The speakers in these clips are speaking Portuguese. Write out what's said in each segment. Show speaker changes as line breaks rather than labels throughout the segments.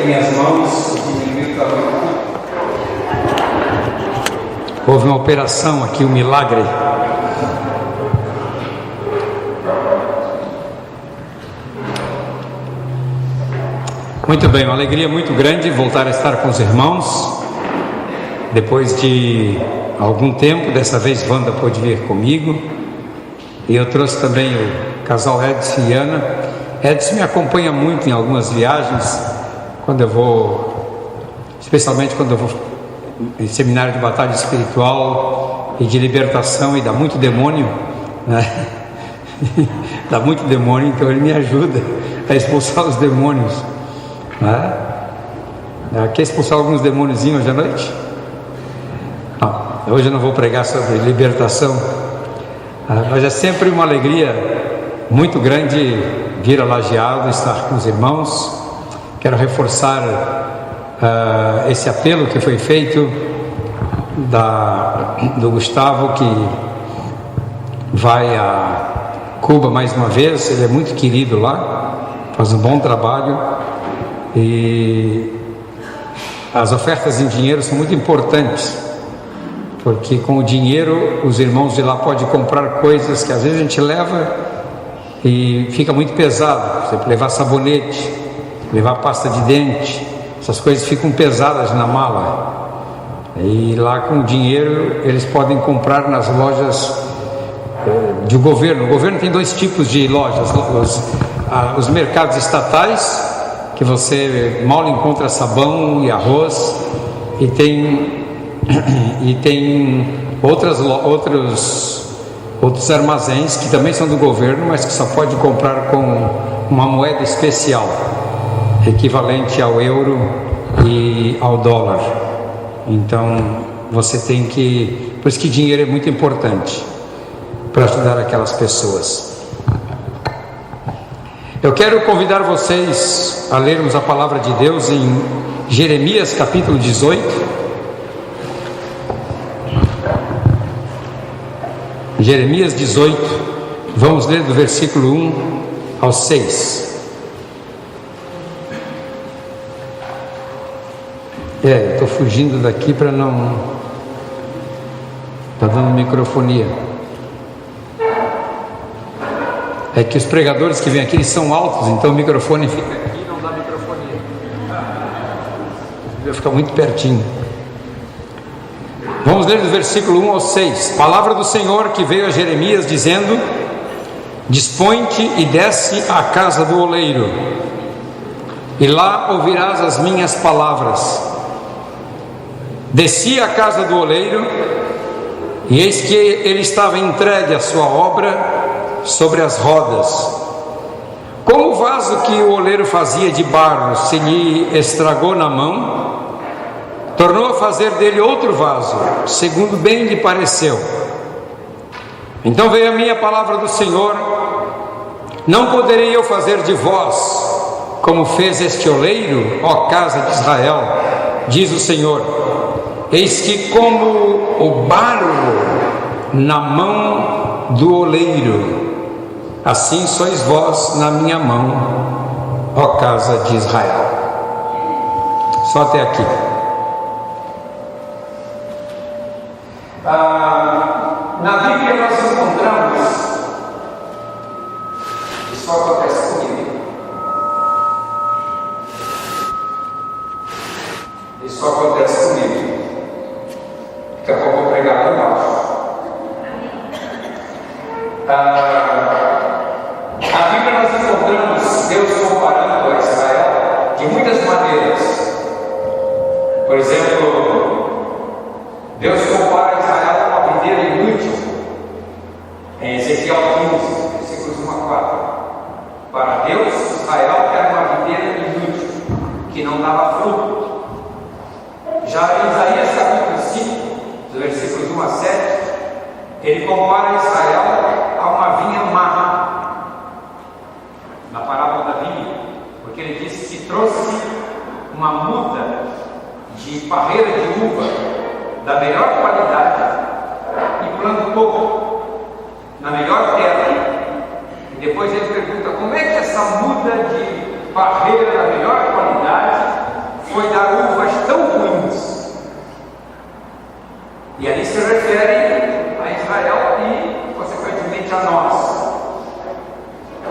aqui minhas mãos, diminuir o tamanho. Houve uma operação aqui, um milagre. Muito bem, uma alegria muito grande voltar a estar com os irmãos. Depois de algum tempo, dessa vez Wanda pôde vir comigo. E eu trouxe também o casal Edson e Ana. Edson me acompanha muito em algumas viagens, quando eu vou, especialmente quando eu vou em seminário de batalha espiritual e de libertação, e dá muito demônio, né? Dá muito demônio, então ele me ajuda a expulsar os demônios, né? Quer expulsar alguns demôniozinhos hoje à noite? Não, hoje eu não vou pregar sobre libertação, mas é sempre uma alegria muito grande vir a Lajeado, estar com os irmãos. Quero reforçar esse apelo que foi feito do Gustavo, que vai a Cuba mais uma vez. Ele é muito querido lá, faz um bom trabalho, e as ofertas em dinheiro são muito importantes, porque com o dinheiro os irmãos de lá podem comprar coisas que às vezes a gente leva e fica muito pesado. Por exemplo, levar sabonete, levar pasta de dente, essas coisas ficam pesadas na mala, e lá com o dinheiro eles podem comprar nas lojas do governo. O governo tem dois tipos de lojas: os mercados estatais, que você mal encontra sabão e arroz, e tem outros armazéns que também são do governo, mas que só pode comprar com uma moeda especial, equivalente ao euro e ao dólar. Então você tem que... Por isso que dinheiro é muito importante para ajudar aquelas pessoas. Eu quero convidar vocês a lermos a palavra de Deus em Jeremias capítulo 18. Jeremias 18, vamos ler do versículo 1 ao 6. Eu estou fugindo daqui para não... Está dando microfonia. É que os pregadores que vêm aqui, eles são altos, então o microfone fica aqui e não dá microfonia. Vai ficar muito pertinho. Vamos ler do versículo 1 ao 6. Palavra do Senhor que veio a Jeremias dizendo: Dispõe-te e desce à casa do oleiro, e lá ouvirás as minhas palavras. Desci à casa do oleiro, e eis que ele estava entregue à sua obra sobre as rodas. Como o vaso que o oleiro fazia de barro se lhe estragou na mão, tornou a fazer dele outro vaso, segundo bem lhe pareceu. Então veio a minha palavra do Senhor: Não poderei eu fazer de vós como fez este oleiro, ó casa de Israel, diz o Senhor. Eis que como o barro na mão do oleiro, assim sois vós na minha mão, ó casa de Israel. Só até aqui. Na Bíblia nós encontramos, isso acontece comigo, isso acontece comigo. Daqui a pouco eu vou pregar lá embaixo. Na Bíblia nós encontramos Deus comparando a Israel de muitas maneiras. Por exemplo, Deus compara Israel com uma videira inútil, em Ezequiel 15, versículos 1 a 4. Para Deus, Israel era uma videira inútil, que não dava fruto. Já em Isaías capítulo 5, dos versículos 1 a 7, ele compara Israel a uma vinha má, na parábola da vinha, porque ele disse que trouxe uma muda de parreira de uva da melhor qualidade e plantou na melhor terra. E depois ele pergunta: como é que essa muda de parreira da melhor qualidade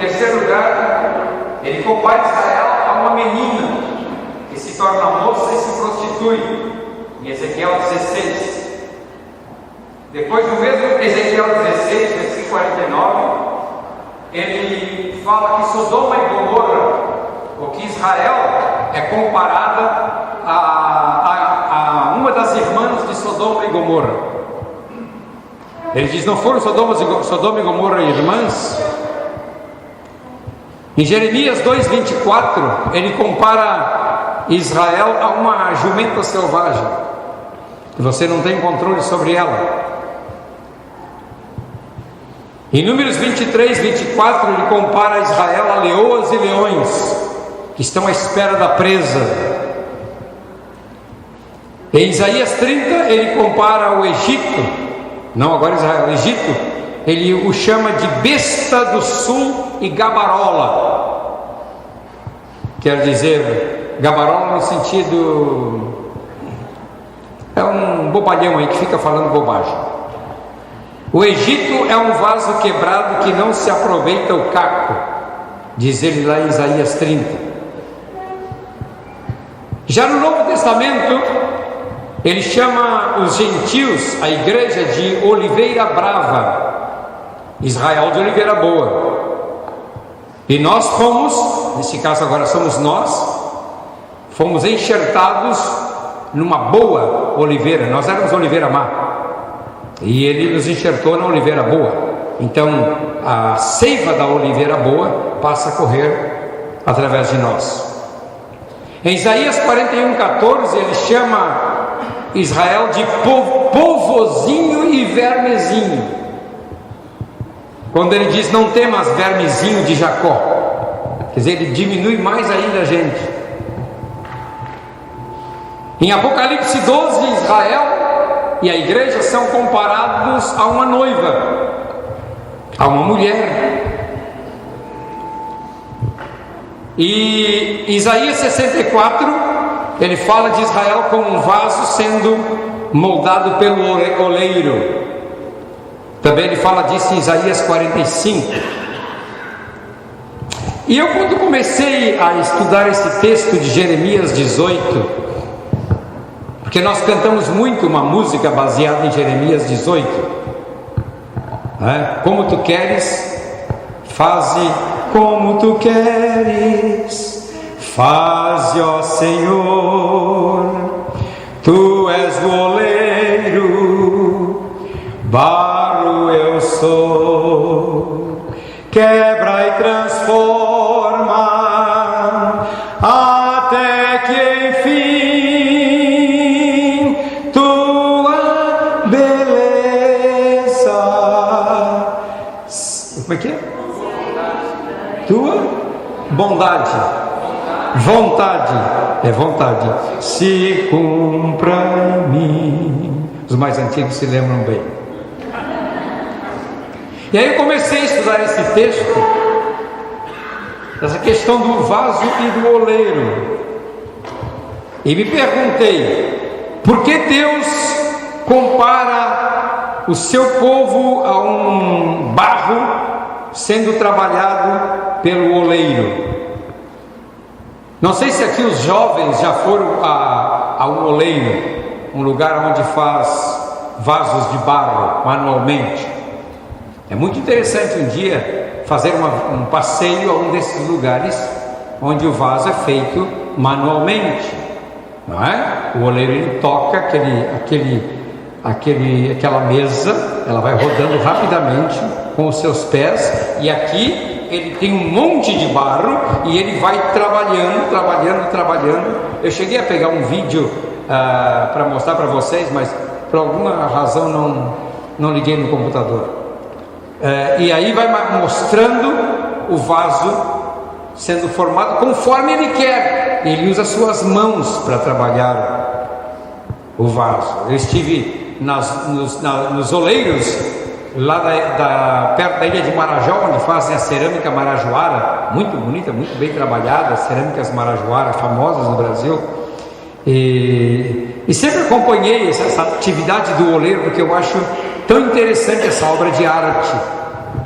terceiro lugar, ele compara Israel a uma menina que se torna moça e se prostitui, em Ezequiel 16. Depois, no mesmo Ezequiel 16, versículo 49, ele fala que Sodoma e Gomorra, ou que Israel é comparada a uma das irmãs de Sodoma e Gomorra. Ele diz: não foram Sodoma e Gomorra irmãs? Em Jeremias 2,24, ele compara Israel a uma jumenta selvagem, que você não tem controle sobre ela. Em Números 23, 24, ele compara Israel a leoas e leões, que estão à espera da presa. Em Isaías 30, ele compara o Egito, não agora Israel, o Egito, ele o chama de besta do sul e gabarola. Quer dizer, gabarola no sentido, é um bobalhão aí que fica falando bobagem. O Egito é um vaso quebrado que não se aproveita o caco, diz ele lá em Isaías 30. Já no Novo Testamento, ele chama os gentios, a igreja, de oliveira brava, Israel de oliveira boa. E nós fomos, nesse caso agora somos nós, fomos enxertados numa boa oliveira. Nós éramos oliveira má, e ele nos enxertou na oliveira boa. Então a seiva da oliveira boa passa a correr através de nós. Em Isaías 41:14, ele chama Israel de povozinho e vermezinho, quando ele diz: não temas, vermezinho de Jacó. Quer dizer, ele diminui mais ainda a gente. Em Apocalipse 12, Israel e a igreja são comparados a uma noiva, a uma mulher. E Isaías 64, ele fala de Israel como um vaso sendo moldado pelo oleiro. Também ele fala disso em Isaías 45. E eu, quando comecei a estudar esse texto de Jeremias 18, porque nós cantamos muito uma música baseada em Jeremias 18, né? Como tu queres, faze como tu queres, faze, ó Senhor, tu és o oleiro, barro eu sou, quebra e transforma, até que enfim tua beleza. Como é que é? Tua bondade, vontade, é vontade, se cumpra em mim. Os mais antigos se lembram bem. E aí eu comecei a estudar esse texto, essa questão do vaso e do oleiro, e me perguntei: por que Deus compara o seu povo a um barro sendo trabalhado pelo oleiro? Não sei se aqui os jovens já foram a um oleiro, um lugar onde faz vasos de barro manualmente. É muito interessante um dia fazer um passeio a um desses lugares onde o vaso é feito manualmente, não é? O oleiro, ele toca aquela mesa, ela vai rodando rapidamente com os seus pés, e aqui ele tem um monte de barro e ele vai trabalhando. Eu cheguei a pegar um vídeo para mostrar para vocês, mas por alguma razão não liguei no computador. E aí vai mostrando o vaso sendo formado conforme ele quer. Ele usa suas mãos para trabalhar o vaso. Eu estive nos oleiros lá perto da ilha de Marajó, onde fazem a cerâmica marajoara, muito bonita, muito bem trabalhada, as cerâmicas marajoara famosas no Brasil. E sempre acompanhei essa atividade do oleiro, porque eu acho tão interessante essa obra de arte,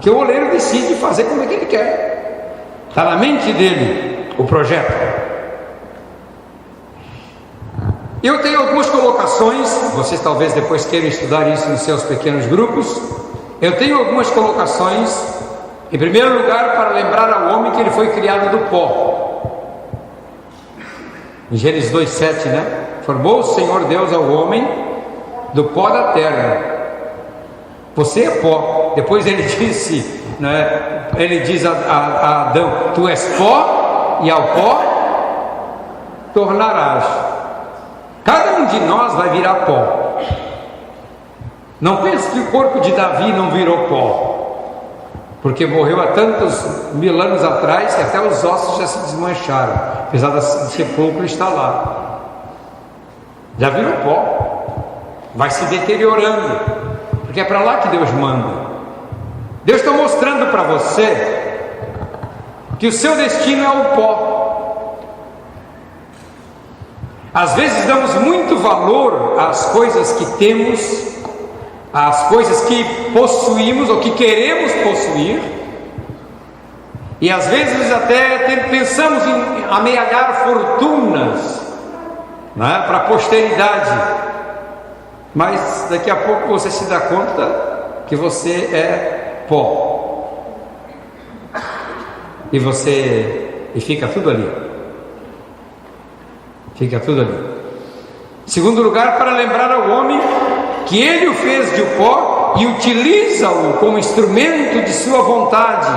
que o oleiro decide fazer como é que ele quer. Está na mente dele o projeto. Eu tenho algumas colocações, vocês talvez depois queiram estudar isso nos seus pequenos grupos. Eu tenho algumas colocações, em primeiro lugar, para lembrar ao homem que ele foi criado do pó. Em Gênesis 2:7, né? Formou o Senhor Deus ao homem do pó da terra. Você é pó. Depois ele disse, né? Ele diz a Adão: tu és pó e ao pó tornarás. Cada um de nós vai virar pó. Não pense que o corpo de Davi não virou pó, porque morreu há tantos mil anos atrás que até os ossos já se desmancharam, apesar do sepulcro estar lá. Já virou pó, vai se deteriorando, porque é para lá que Deus manda. Deus está mostrando para você que o seu destino é o pó. Às vezes damos muito valor às coisas que temos, às coisas que possuímos ou que queremos possuir, e às vezes até pensamos em amealhar fortunas, né, para a posteridade, mas daqui a pouco você se dá conta que você é pó, e fica tudo ali. Fica tudo ali. Segundo lugar, para lembrar ao homem que ele o fez de pó e utiliza-o como instrumento de sua vontade.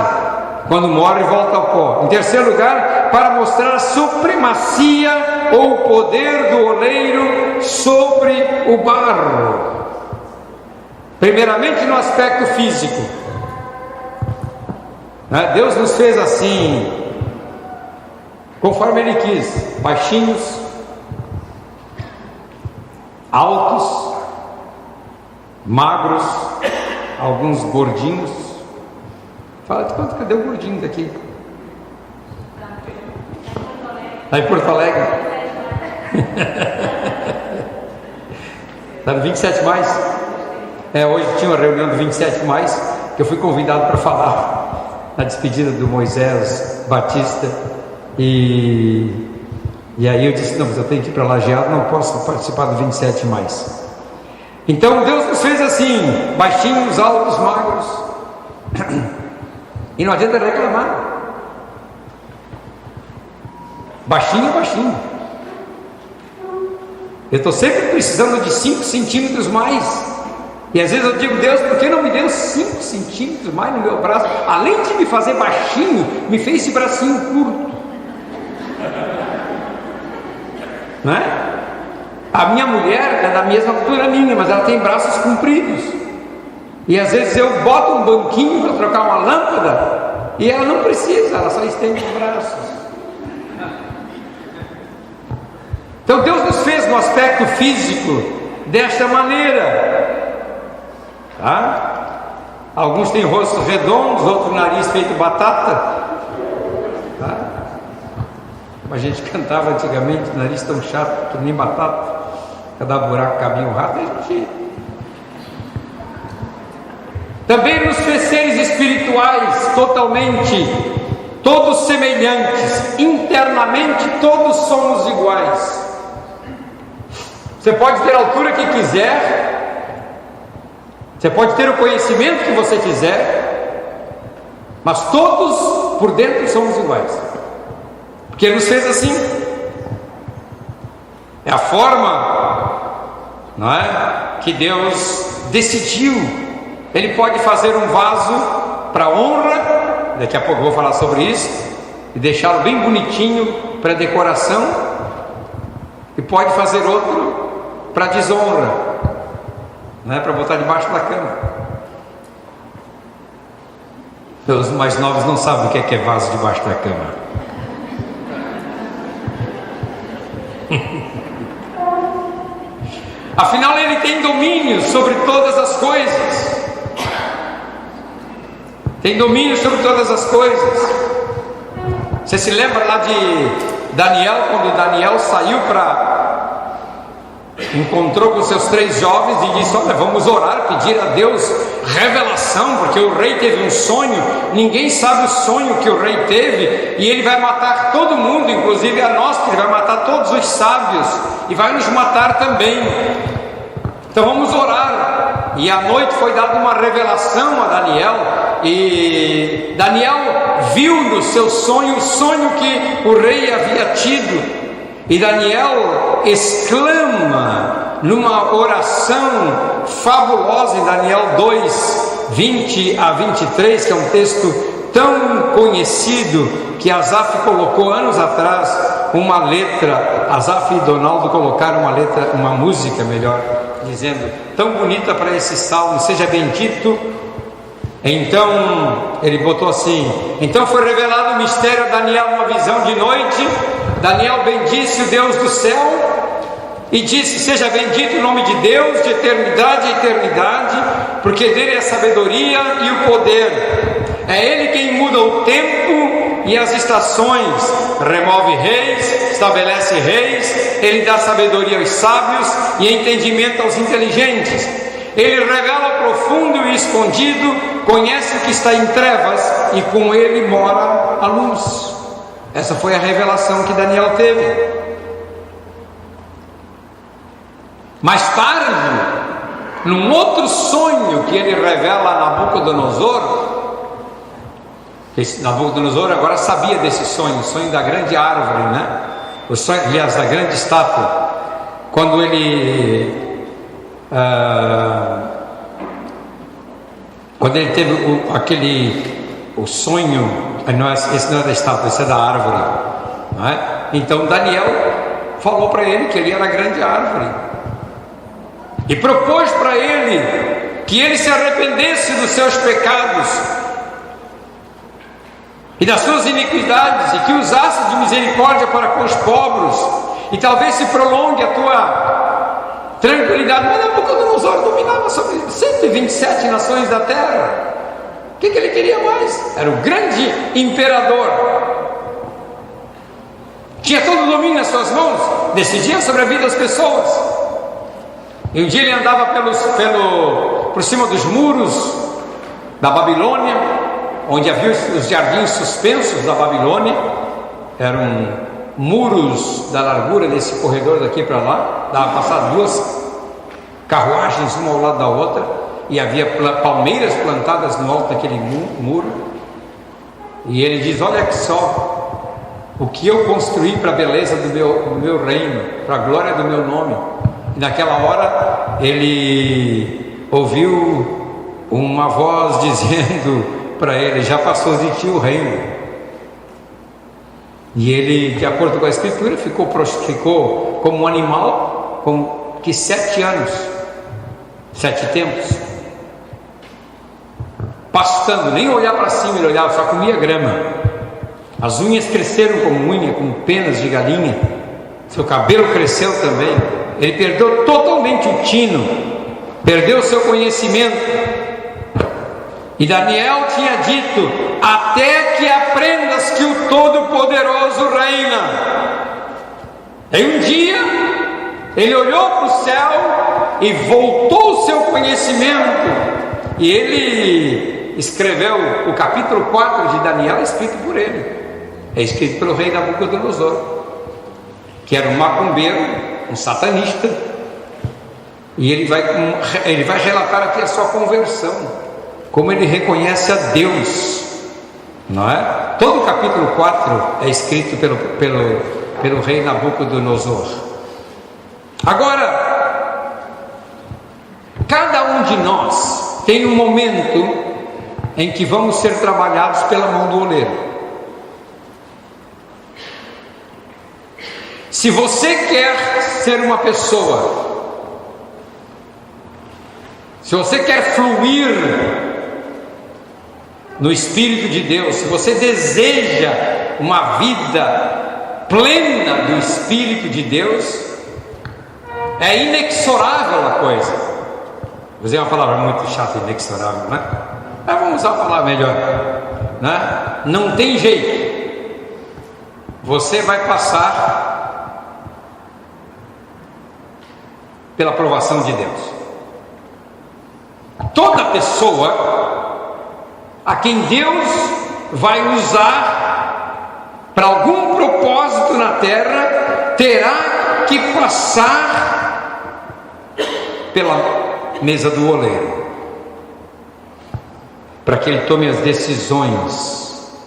Quando morre, volta ao pó. Em terceiro lugar, para mostrar a supremacia ou o poder do oleiro sobre o barro. Primeiramente no aspecto físico, né? Deus nos fez assim, conforme Ele quis, baixinhos, altos, magros, alguns gordinhos. Fala de quanto, cadê o gordinho daqui? Está em Porto Alegre. Está no 27 mais. Hoje tinha uma reunião do 27 mais, que eu fui convidado para falar na despedida do Moisés Batista, e aí eu disse: não, mas eu tenho que ir para Lajeado, não posso participar do 27 mais. Então Deus nos fez assim, baixinhos, altos, magros, e não adianta reclamar. Baixinho é baixinho. Eu estou sempre precisando de 5 centímetros mais. E às vezes eu digo: Deus, por que não me deu 5 centímetros mais no meu braço? Além de me fazer baixinho, me fez esse bracinho curto. Não é? A minha mulher é da mesma altura minha, mas ela tem braços compridos. E às vezes eu boto um banquinho para trocar uma lâmpada e ela não precisa, ela só estende os braços. Então Deus nos fez no aspecto físico desta maneira, tá? Alguns têm rostos redondos, outros nariz feito batata, tá? Como a gente cantava antigamente, nariz tão chato que nem batata, cada buraco cabia um rato. A gente também nos fez seres espirituais totalmente, todos semelhantes, internamente todos somos iguais. Você pode ter a altura que quiser, você pode ter o conhecimento que você quiser, mas todos por dentro somos iguais, porque Ele nos fez assim. É a forma, não é, que Deus decidiu. Ele pode fazer um vaso para honra, daqui a pouco eu vou falar sobre isso, e deixá-lo bem bonitinho para decoração, e pode fazer outro para desonra, não é, para botar debaixo da cama. Os mais novos não sabem o que é vaso debaixo da cama. Afinal, Ele tem domínio sobre todas as coisas. Tem domínio sobre todas as coisas. Você se lembra lá de Daniel, quando Daniel saiu para encontrou com seus 3 jovens e disse: olha, vamos orar, pedir a Deus revelação, porque o rei teve um sonho, ninguém sabe o sonho que o rei teve, e ele vai matar todo mundo, inclusive a nós, que ele vai matar todos os sábios, e vai nos matar também, então vamos orar. E à noite foi dada uma revelação a Daniel, e Daniel viu no seu sonho o sonho que o rei havia tido, e Daniel exclama numa oração fabulosa em Daniel 2, 20 a 23, que é um texto tão conhecido que Asaf colocou anos atrás uma letra, Asaf e Donaldo colocaram uma letra, uma música melhor, dizendo, tão bonita para esse salmo, seja bendito. Então ele botou assim: então foi revelado o mistério a Daniel numa visão de noite. Daniel bendisse o Deus do céu e disse: seja bendito o nome de Deus de eternidade a eternidade, porque dele é a sabedoria e o poder. É ele quem muda o tempo e as estações, remove reis, estabelece reis, ele dá sabedoria aos sábios e entendimento aos inteligentes. Ele revela o profundo e o escondido, conhece o que está em trevas e com ele mora a luz. Essa foi a revelação que Daniel teve. Mais tarde, num outro sonho que ele revela a Nabucodonosor, Nabucodonosor agora sabia desse sonho, o sonho da grande árvore, né? O sonho, aliás, da grande estátua. Quando ele teve o sonho, esse não é da estátua, esse é da árvore, não é? Então Daniel falou para ele que ele era a grande árvore e propôs para ele que ele se arrependesse dos seus pecados e das suas iniquidades, e que usasse de misericórdia para com os pobres, e talvez se prolongue a tua tranquilidade. Mas Nabucodonosor dominava sobre 127 nações da terra. O que ele queria mais? Era o grande imperador, tinha todo o domínio nas suas mãos, decidia sobre a vida das pessoas. E um dia ele andava por cima dos muros da Babilônia, onde havia os jardins suspensos da Babilônia. Eram muros da largura desse corredor daqui para lá, dava para passar 2 carruagens uma ao lado da outra, e havia palmeiras plantadas no alto daquele muro. E ele diz: olha só o que eu construí para a beleza do meu reino, para a glória do meu nome. E naquela hora ele ouviu uma voz dizendo para ele: já passou de ti o reino. E ele, de acordo com a escritura, ficou como um animal, que 7 anos, 7 tempos, pastando, nem olhar para cima ele olhava, só comia grama. As unhas cresceram como unha, como penas de galinha, seu cabelo cresceu também. Ele perdeu totalmente o tino, perdeu o seu conhecimento. E Daniel tinha dito: até que aprendas que o Todo-Poderoso reina. Em um dia ele olhou para o céu e voltou o seu conhecimento, e ele escreveu o capítulo 4 de Daniel, é escrito por ele, é escrito pelo rei Nabucodonosor, que era um macumbeiro, um satanista, e ele vai relatar aqui a sua conversão, como ele reconhece a Deus, não é? Todo o capítulo 4 é escrito pelo rei Nabucodonosor. Agora, cada um de nós tem um momento em que vamos ser trabalhados pela mão do oleiro. Se você quer ser uma pessoa, se você quer fluir no Espírito de Deus, se você deseja uma vida plena do Espírito de Deus, é inexorável a coisa. Vou dizer uma palavra muito chata, inexorável, né? Mas vamos usar uma palavra melhor, né? Não tem jeito, você vai passar pela aprovação de Deus. Toda pessoa a quem Deus vai usar para algum propósito na terra terá que passar pela mesa do oleiro, para que ele tome as decisões,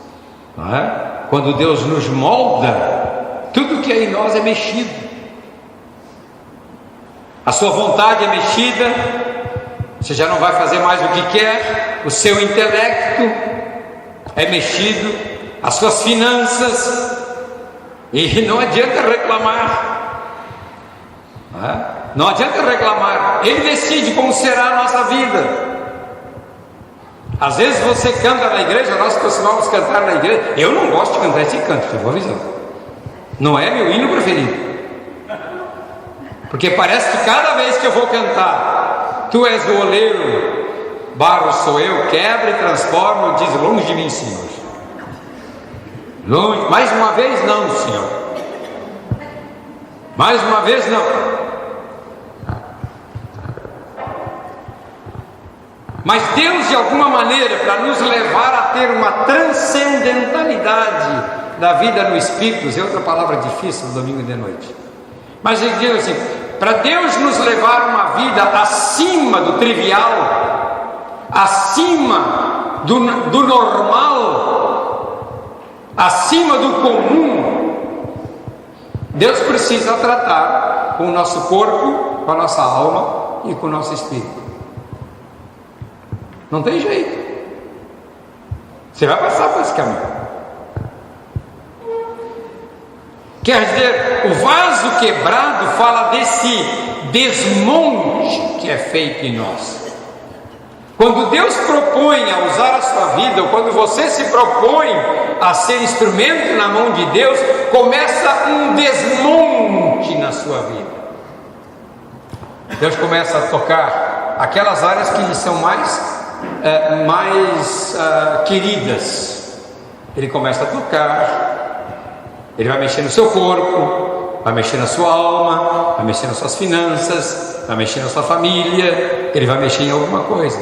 não é? Quando Deus nos molda, tudo que é em nós é mexido, a sua vontade é mexida, você já não vai fazer mais o que quer, o seu intelecto é mexido, as suas finanças, e não adianta reclamar, não é? Não adianta reclamar, Ele decide como será a nossa vida. Às vezes você canta na igreja, nós costumamos cantar na igreja. Eu não gosto de cantar esse canto, eu vou avisando. Não é meu hino preferido, porque parece que cada vez que eu vou cantar, tu és o oleiro, barro sou eu, quebra e transforma, diz longe de mim, Senhor. Longe, mais uma vez não, Senhor. Mais uma vez não. Mas Deus, de alguma maneira, para nos levar a ter uma transcendentalidade da vida no Espírito, usei outra palavra difícil no domingo de noite, mas ele diz assim, para Deus nos levar uma vida acima do trivial, acima do normal, acima do comum, Deus precisa tratar com o nosso corpo, com a nossa alma e com o nosso espírito. Não tem jeito, você vai passar por esse caminho. Quer dizer, o vaso quebrado fala desse desmonte que é feito em nós. Quando Deus propõe a usar a sua vida, ou quando você se propõe a ser instrumento na mão de Deus, começa um desmonte na sua vida. Deus começa a tocar aquelas áreas que lhe são mais queridas. Ele começa a tocar, ele vai mexer no seu corpo, vai mexer na sua alma, vai mexer nas suas finanças, vai mexer na sua família, ele vai mexer em alguma coisa.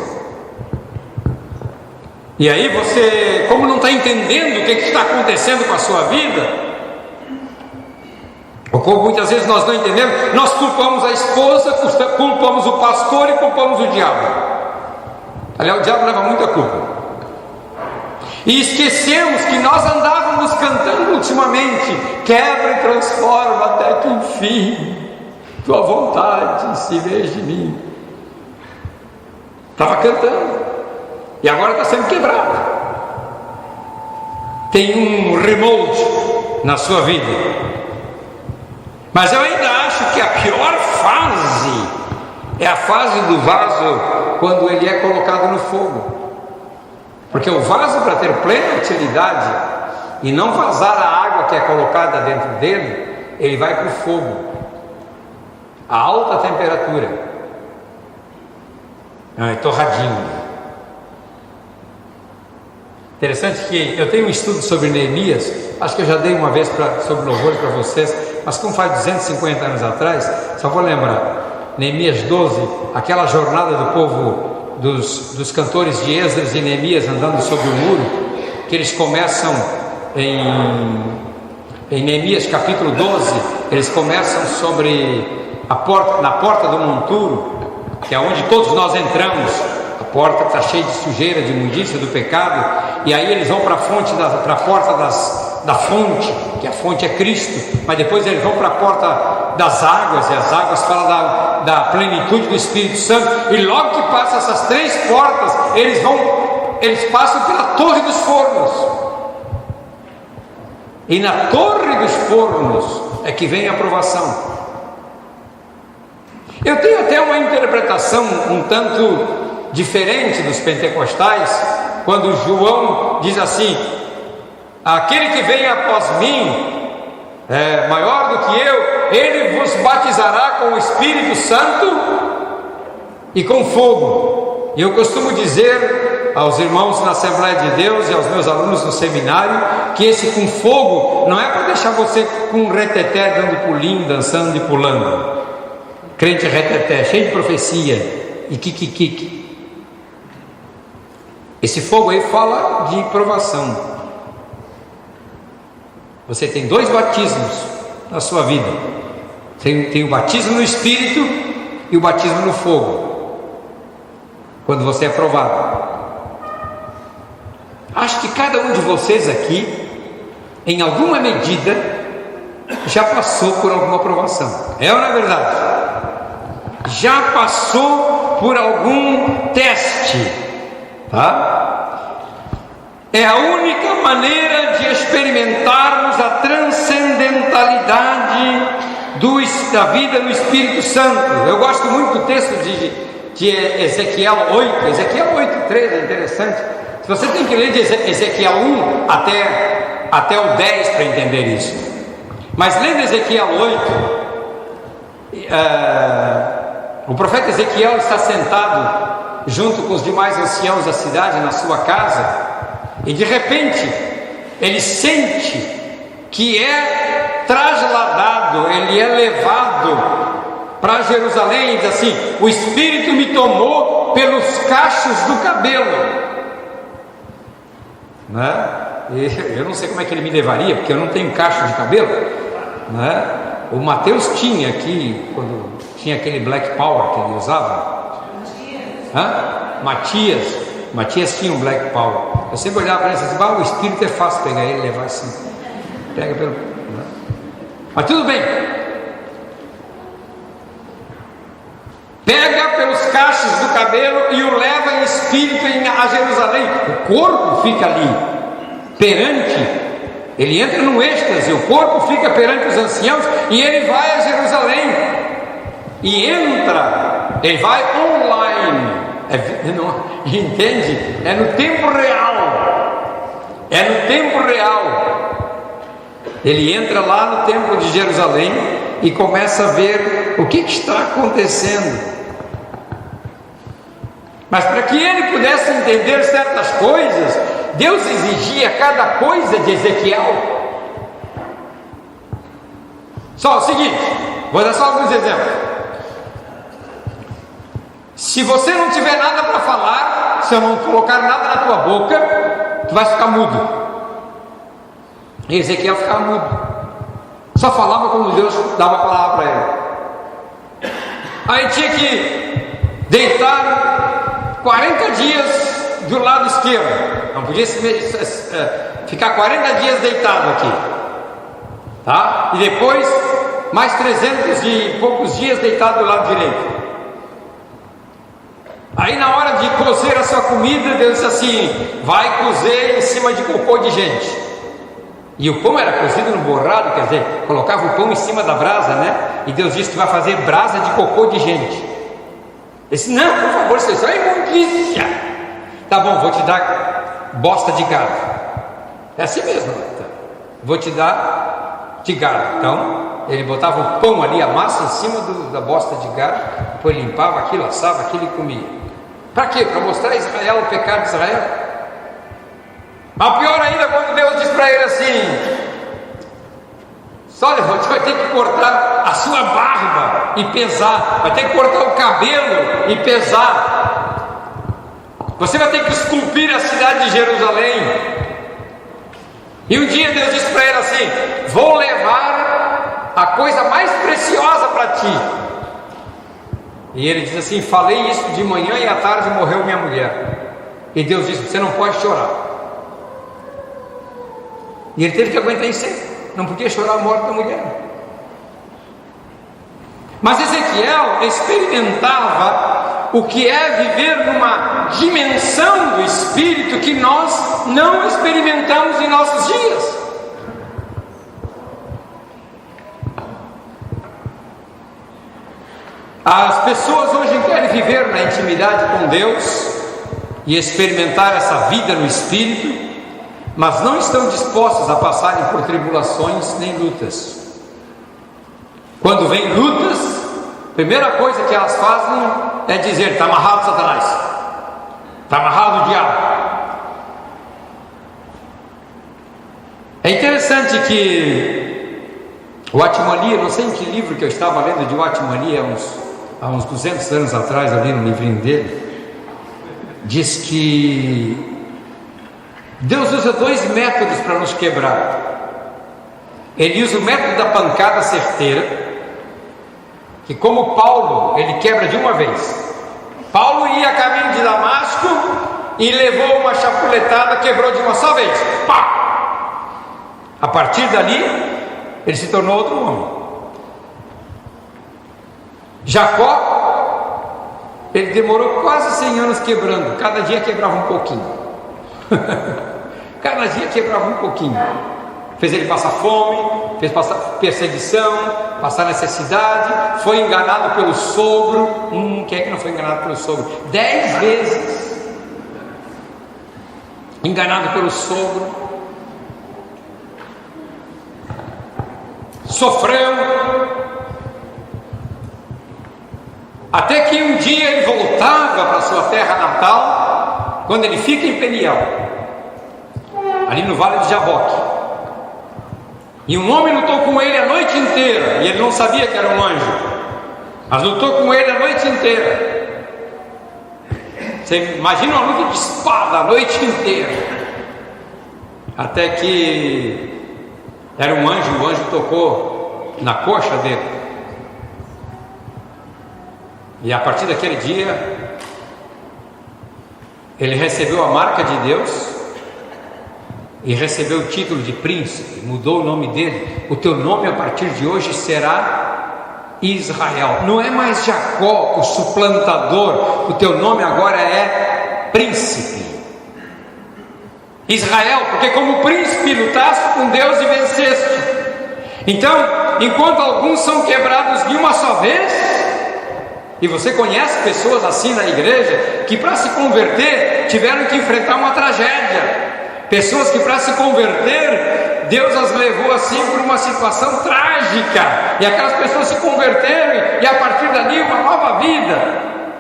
E aí você, como não está entendendo o que está acontecendo com a sua vida, ou como muitas vezes nós não entendemos, nós culpamos a esposa, culpamos o pastor e culpamos o diabo. Aliás, o diabo leva muita culpa. E esquecemos que nós andávamos cantando ultimamente, quebra e transforma até que enfim tua vontade se veja em mim. Estava cantando e agora está sendo quebrado. Tem um remote na sua vida, mas eu ainda acho que a pior fase é a fase do vaso quando ele é colocado no fogo, porque o vaso, para ter plena utilidade e não vazar a água que é colocada dentro dele, ele vai para o fogo a alta temperatura, torradinho. Interessante que eu tenho um estudo sobre Neemias, acho que eu já dei uma vez sobre louvores para vocês, mas como faz 250 anos atrás, só vou lembrar. Neemias 12, aquela jornada do povo, dos cantores de Esdras e Neemias andando sobre o muro, que eles começam em Neemias capítulo 12, eles começam sobre na porta do monturo, que é onde todos nós entramos, a porta está cheia de sujeira, de imundícia, do pecado, e aí eles vão para a fonte, para a porta da fonte, que a fonte é Cristo, mas depois eles vão para a porta das águas, e as águas falam da plenitude do Espírito Santo, e logo que passa essas três portas, eles passam pela Torre dos Fornos, e na Torre dos Fornos é que vem a aprovação. Eu tenho até uma interpretação um tanto diferente dos pentecostais, quando João diz assim: aquele que vem após mim é maior do que eu, ele vos batizará com o Espírito Santo e com fogo. E eu costumo dizer aos irmãos na Assembleia de Deus e aos meus alunos no seminário, que esse com fogo não é para deixar você com um reteté dando pulinho, dançando e pulando. crente reteté, cheio de profecia e kikikiki. Esse fogo aí fala de provação. Você tem 2 batismos na sua vida. Tem o batismo no Espírito e o batismo no fogo, quando você é provado. Acho que cada um de vocês aqui, em alguma medida, já passou por alguma provação. É ou não é verdade? Já passou por algum teste, tá? É a única maneira de experimentarmos a transcendentalidade da vida no Espírito Santo. Eu gosto muito do texto de Ezequiel 8, Ezequiel 8:3 é interessante. Se você tem que ler de Ezequiel 1 até o 10 para entender isso. Mas lendo Ezequiel 8, o profeta Ezequiel está sentado junto com os demais anciãos da cidade na sua casa, e de repente ele sente que é trasladado, ele é levado para Jerusalém, e diz assim: o Espírito me tomou pelos cachos do cabelo, né? Eu não sei como é que ele me levaria, porque eu não tenho cacho de cabelo, né? O Mateus tinha aqui, quando tinha aquele Black Power que ele usava. Matias tinha um Black Power. Eu sempre olhava para ele e disse: o Espírito é fácil pegar ele e levar assim. Pega pelo. Né? Mas tudo bem. Pega pelos cachos do cabelo e o leva em espírito a Jerusalém. O corpo fica ali perante, ele entra num êxtase, o corpo fica perante os anciãos e ele vai a Jerusalém. E ele vai online. Entende? É no tempo real. É no tempo real. Ele entra lá no templo de Jerusalém e começa a ver o que está acontecendo. Mas para que ele pudesse entender certas coisas, Deus exigia cada coisa de Ezequiel. Só o seguinte, vou dar só alguns exemplos. Se você não tiver nada para falar, se eu não colocar nada na tua boca, tu vai ficar mudo. E Ezequiel ficava mudo, só falava quando Deus dava a palavra para ele. Aí tinha que deitar 40 dias do lado esquerdo, não podia ficar 40 dias deitado aqui, tá? E depois mais 300 e poucos dias deitado do lado direito. Aí na hora de cozer a sua comida, Deus disse assim: vai cozer em cima de cocô de gente. E o pão era cozido no borrado, quer dizer, colocava o pão em cima da brasa, né? E Deus disse que vai fazer brasa de cocô de gente. Ele disse: não, por favor, isso é imundícia. Tá bom, vou te dar bosta de gado. É assim mesmo, tá? Vou te dar de gado. Então, ele botava o pão ali, a massa em cima da bosta de gado, depois limpava aquilo, assava aquilo e comia. Para quê? Para mostrar a Israel o pecado de Israel. Mas pior ainda, quando Deus diz para ele assim: olha, você vai ter que cortar a sua barba e pesar, vai ter que cortar o cabelo e pesar, você vai ter que esculpir a cidade de Jerusalém. E um dia Deus disse para ele assim: vou levar a coisa mais preciosa para ti. E ele diz assim: falei isso de manhã e à tarde morreu minha mulher. E Deus disse: você não pode chorar. E ele teve que aguentar em seco, não podia chorar a morte da mulher. Mas Ezequiel experimentava o que é viver numa dimensão do Espírito que nós não experimentamos em nossos dias. As pessoas hoje querem viver na intimidade com Deus e experimentar essa vida no Espírito, mas não estão dispostos a passarem por tribulações nem lutas. Quando vem lutas, a primeira coisa que elas fazem é dizer: está amarrado Satanás, está amarrado o diabo. É interessante que o Atmani, não sei em que livro que eu estava lendo de Atmani há uns há uns 200 anos atrás, ali no livrinho dele, diz que Deus usa 2 métodos para nos quebrar. Ele usa o método da pancada certeira, que como Paulo, ele quebra de uma vez. Paulo ia a caminho de Damasco e levou uma chapuletada, quebrou de uma só vez. Pá! A partir dali, ele se tornou outro homem. Jacó, ele demorou quase 100 anos quebrando, cada dia quebrava um pouquinho. Cada dia quebrava um pouquinho. Fez ele passar fome, fez passar perseguição, passar necessidade, foi enganado pelo sogro. Quem é que não foi enganado pelo sogro? 10 vezes enganado pelo sogro. Sofreu, até que um dia ele voltava para sua terra natal, quando ele fica em Peniel, ali no vale de Jaboque, e um homem lutou com ele a noite inteira, e ele não sabia que era um anjo, mas lutou com ele a noite inteira. Você imagina uma luta de espada a noite inteira, até que era um anjo, o anjo tocou na coxa dele. E a partir daquele dia, ele recebeu a marca de Deus e recebeu o título de príncipe, mudou o nome dele. O teu nome a partir de hoje será Israel. Não é mais Jacó, o suplantador. O teu nome agora é príncipe. Israel, porque como príncipe lutaste com Deus e venceste. Então, enquanto alguns são quebrados de uma só vez, e você conhece pessoas assim na igreja, que para se converter tiveram que enfrentar uma tragédia. Pessoas que para se converter, Deus as levou assim por uma situação trágica. E aquelas pessoas se converteram e a partir dali uma nova vida.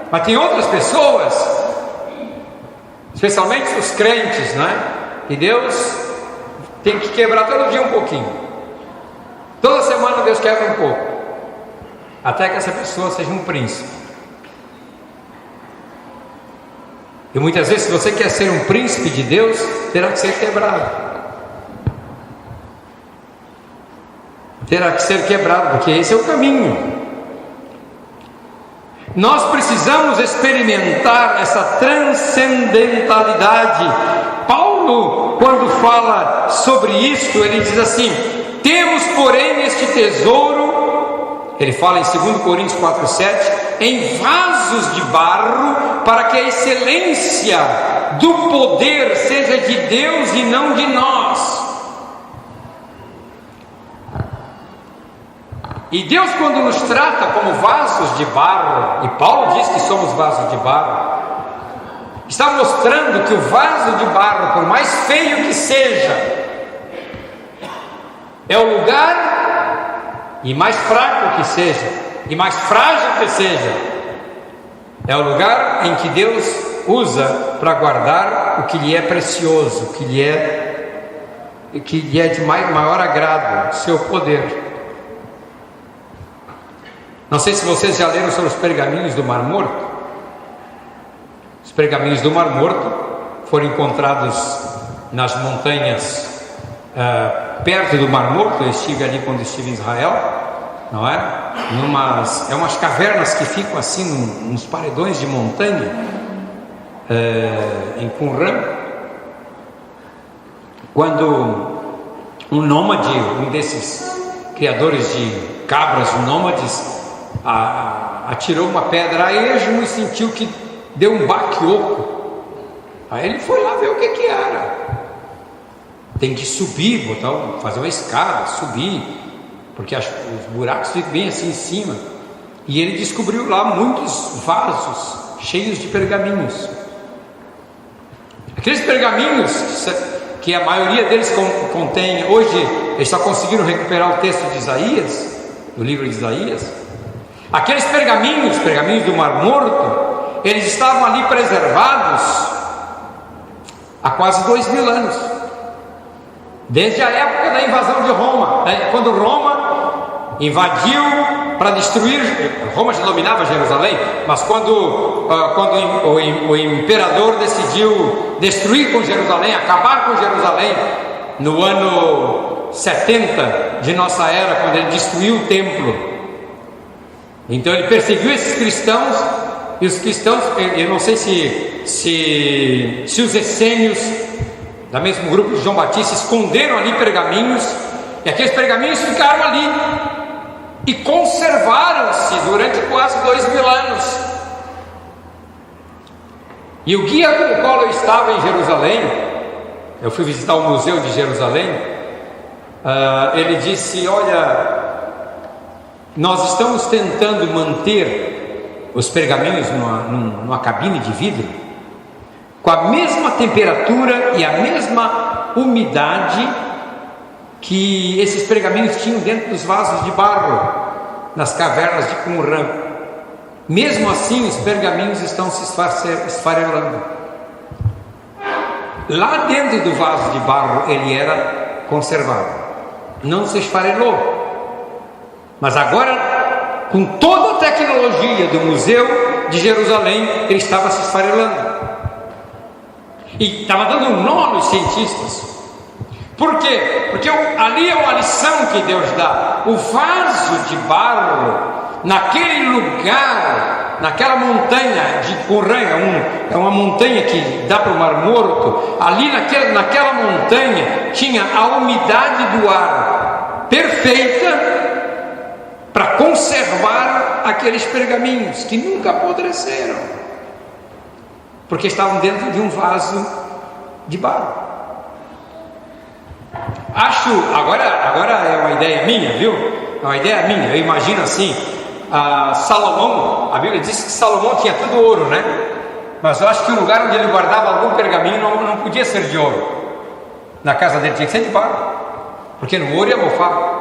Mas tem outras pessoas, especialmente os crentes, né? E Deus tem que quebrar todo dia um pouquinho. Toda semana Deus quebra um pouco, até que essa pessoa seja um príncipe. E muitas vezes, se você quer ser um príncipe de Deus, terá que ser quebrado. Terá que ser quebrado, porque esse é o caminho. Nós precisamos experimentar essa transcendentalidade. Paulo, quando fala sobre isso, ele diz assim: temos, porém, este tesouro, ele fala em 2 Coríntios 4,7, em vasos de barro, para que a excelência do poder seja de Deus e não de nós. E Deus, quando nos trata como vasos de barro, e Paulo diz que somos vasos de barro, está mostrando que o vaso de barro, por mais feio que seja, é o lugar, e mais fraco que seja, e mais frágil que seja, é o lugar em que Deus usa para guardar o que lhe é precioso, o que lhe é de maior agrado, seu poder. Não sei se vocês já leram sobre os pergaminhos do Mar Morto. Os pergaminhos do Mar Morto foram encontrados nas montanhas perto do Mar Morto. Eu estive ali quando estive em Israel, não é? Umas cavernas que ficam assim nos paredões de montanha, em Qumran. Quando um nômade, um desses criadores de cabras nômades, atirou uma pedra a esmo e sentiu que deu um baque oco. Aí ele foi lá ver o que era. Tem que subir, fazer uma escada, subir, porque os buracos ficam bem assim em cima. E ele descobriu lá muitos vasos cheios de pergaminhos. Aqueles pergaminhos que a maioria deles contém, hoje eles só conseguiram recuperar o texto de Isaías, do livro de Isaías. Aqueles pergaminhos do Mar Morto, eles estavam ali preservados há quase 2000 anos, desde a época da invasão de Roma, quando Roma invadiu para destruir. Roma já dominava Jerusalém, mas quando o imperador decidiu destruir com Jerusalém, acabar com Jerusalém, no ano 70 de nossa era, quando ele destruiu o templo, então ele perseguiu esses cristãos, e os cristãos, eu não sei se os essênios, da mesmo grupo de João Batista, esconderam ali pergaminhos, e aqueles pergaminhos ficaram ali e conservaram-se durante quase 2000 anos. E o guia com o qual eu estava em Jerusalém, eu fui visitar o museu de Jerusalém, ele disse: olha, nós estamos tentando manter os pergaminhos numa cabine de vidro com a mesma temperatura e a mesma umidade que esses pergaminhos tinham dentro dos vasos de barro nas cavernas de Qumran. Mesmo assim, os pergaminhos estão se esfarelando. Lá dentro do vaso de barro ele era conservado, não se esfarelou. Mas agora, com toda a tecnologia do museu de Jerusalém, ele estava se esfarelando. E estava dando um nó nos cientistas. Por quê? Porque ali é uma lição que Deus dá. O vaso de barro, naquele lugar, naquela montanha de Qumran, é uma montanha que dá para o Mar Morto. Ali naquela montanha tinha a umidade do ar perfeita para conservar aqueles pergaminhos que nunca apodreceram, porque estavam dentro de um vaso de barro. Agora é uma ideia minha, viu? É uma ideia minha. Eu imagino assim, Salomão, a Bíblia diz que Salomão tinha tudo ouro, né? Mas eu acho que o lugar onde ele guardava algum pergaminho não podia ser de ouro. Na casa dele tinha que ser de barro, porque no ouro ia mofar.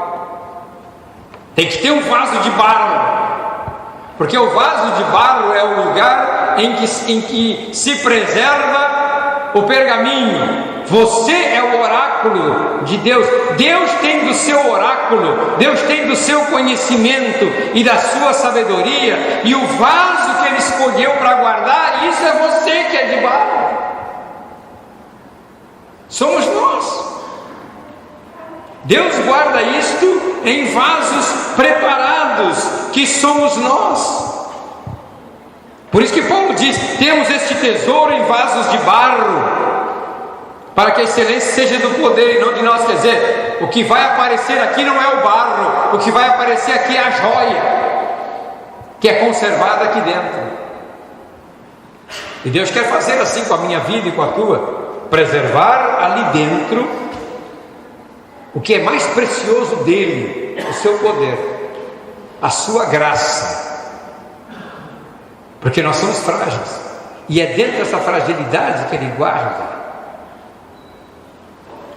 Tem que ter um vaso de barro, porque o vaso de barro é o lugar em que se preserva o pergaminho. Você é o oráculo de Deus. Deus tem do seu oráculo, Deus tem do seu conhecimento e da sua sabedoria, e o vaso que Ele escolheu para guardar, isso é você que é de barro. Somos nós. Deus guarda isto em vasos preparados, que somos nós. Por isso que Paulo diz: temos este tesouro em vasos de barro, para que a excelência seja do poder e não de nós. Quer dizer, o que vai aparecer aqui não é o barro, o que vai aparecer aqui é a joia, que é conservada aqui dentro. E Deus quer fazer assim com a minha vida e com a tua, preservar ali dentro o que é mais precioso dele, o seu poder, a sua graça, porque nós somos frágeis, e é dentro dessa fragilidade que Ele guarda.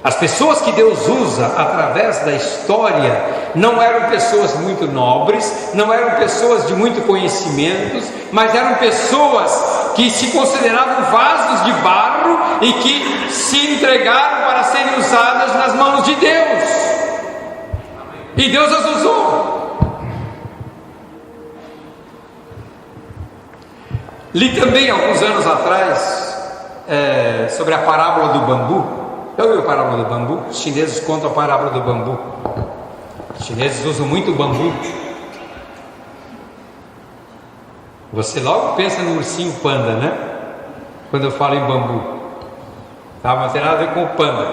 As pessoas que Deus usa através da história não eram pessoas muito nobres, não eram pessoas de muito conhecimentos, mas eram pessoas que se consideravam vasos de barro e que se entregaram para serem usadas nas mãos de Deus, e Deus as usou. Li também alguns anos atrás sobre a parábola do bambu. Já ouviu a parábola do bambu? Os chineses contam a parábola do bambu. Os chineses usam muito o bambu. Você logo pensa no ursinho panda, né? Quando eu falo em bambu, tá? Mas não tem nada a ver com o panda,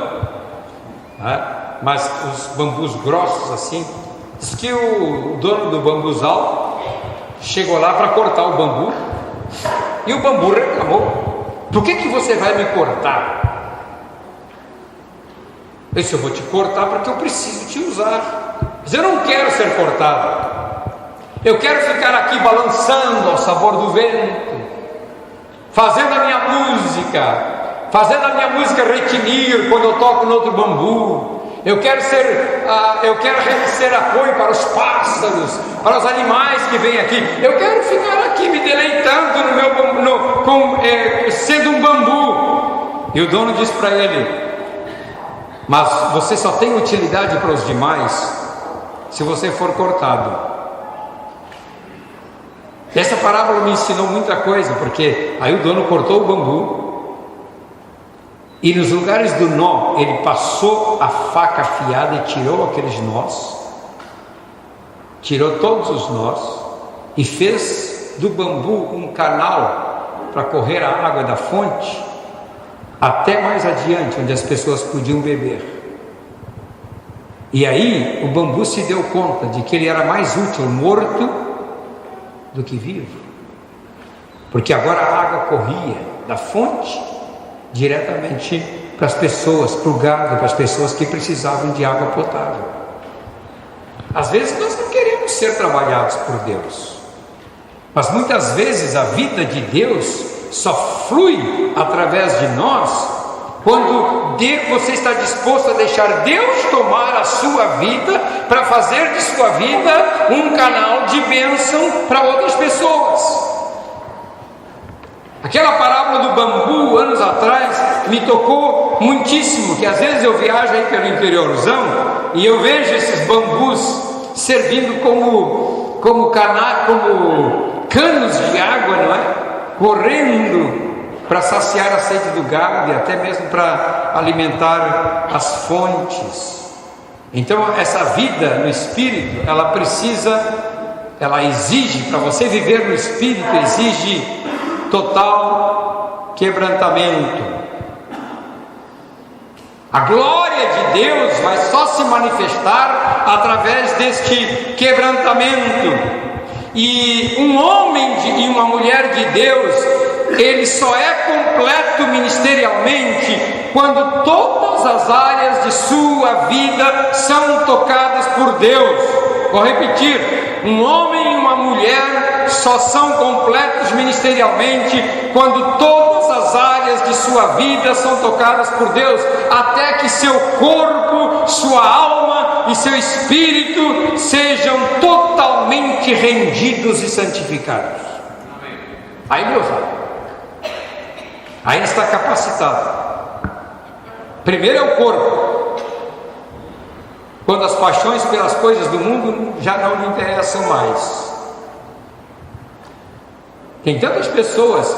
tá? Mas os bambus grossos assim. Diz que o dono do bambuzal chegou lá para cortar o bambu, e o bambu reclamou: por que você vai me cortar? Eu disse: eu vou te cortar porque eu preciso te usar, mas eu não quero ser cortado. Eu quero ficar aqui balançando ao sabor do vento, fazendo a minha música retinir quando eu toco no outro bambu. Eu quero ser apoio para os pássaros, para os animais que vêm aqui. Eu quero ficar aqui me deleitando no meu bambu, sendo um bambu. E o dono disse para ele: mas você só tem utilidade para os demais se você for cortado. Essa parábola me ensinou muita coisa, porque aí o dono cortou o bambu e nos lugares do nó ele passou a faca afiada e tirou aqueles nós, tirou todos os nós e fez do bambu um canal para correr a água da fonte até mais adiante, onde as pessoas podiam beber. E aí o bambu se deu conta de que ele era mais útil morto do que vivo, porque agora a água corria da fonte diretamente para as pessoas, para o gado, para as pessoas que precisavam de água potável. Às vezes nós não queremos ser trabalhados por Deus, mas muitas vezes a vida de Deus só flui através de nós quando você está disposto a deixar Deus tomar a sua vida, para fazer de sua vida um canal de bênção para outras pessoas. Aquela parábola do bambu, anos atrás, me tocou muitíssimo, que às vezes eu viajo aí pelo interiorzão e eu vejo esses bambus servindo como canos de água, não é? Correndo para saciar a sede do gado e até mesmo para alimentar as fontes. Então essa vida no Espírito, ela exige, para você viver no Espírito, exige total quebrantamento. A glória de Deus vai só se manifestar através deste quebrantamento. E um homem e uma mulher de Deus, ele só é completo ministerialmente quando todas as áreas de sua vida são tocadas por Deus. Vou repetir: um homem e uma mulher só são completos ministerialmente quando todas as áreas de sua vida são tocadas por Deus, até que seu corpo, sua alma e seu espírito sejam totalmente rendidos e santificados. Aí, meus amados, aí está capacitado. Primeiro é o corpo, quando as paixões pelas coisas do mundo já não lhe interessam mais. Tem tantas pessoas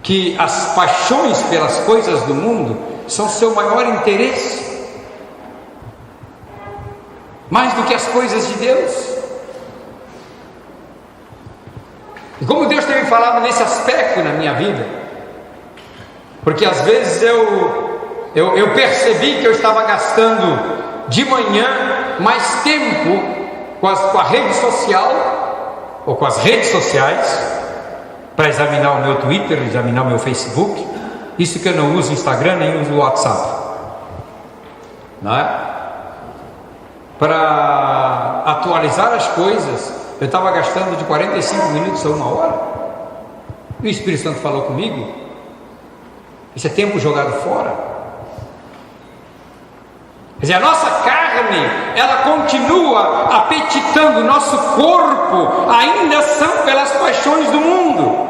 que as paixões pelas coisas do mundo são seu maior interesse, mais do que as coisas de Deus. E como Deus tem me falado nesse aspecto na minha vida, porque às vezes eu percebi que eu estava gastando de manhã mais tempo com a rede social, ou com as redes sociais, para examinar o meu Twitter, examinar o meu Facebook. Isso que eu não uso Instagram, nem uso WhatsApp, não é? Para atualizar as coisas, eu estava gastando de 45 minutos a 1 hora. E o Espírito Santo falou comigo: isso é tempo jogado fora. Quer dizer, a nossa carne, ela continua apetitando, o nosso corpo ainda são pelas paixões do mundo.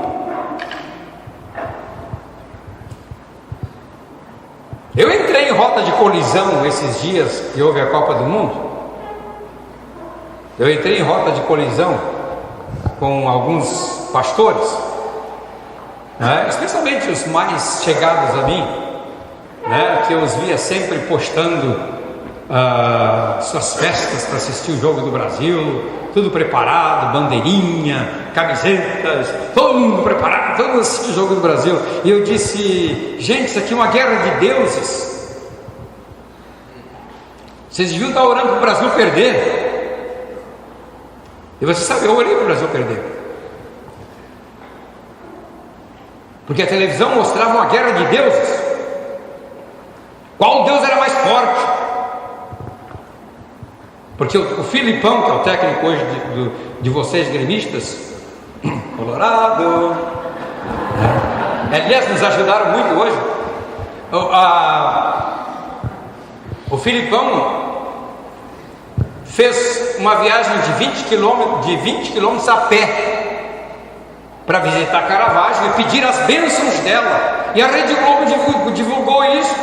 Eu entrei em rota de colisão esses dias que houve a Copa do Mundo. Eu entrei em rota de colisão com alguns pastores, né? Especialmente os mais chegados a mim, né? Que eu os via sempre postando suas festas para assistir o jogo do Brasil, tudo preparado, bandeirinha, camisetas, todo mundo preparado, todo mundo assistir o jogo do Brasil. E eu disse: gente, isso aqui é uma guerra de deuses. Vocês deviam estar orando para o Brasil perder. E você sabe, eu orei para o Brasil perder, porque a televisão mostrava uma guerra de deuses. Qual Deus era mais forte? Porque o Filipão, que é o técnico hoje de vocês gremistas, Colorado, aliás, nos ajudaram muito hoje. O Filipão fez uma viagem de 20 quilômetros a pé para visitar Caravaggio e pedir as bênçãos dela, e a Rede Globo divulgou isso.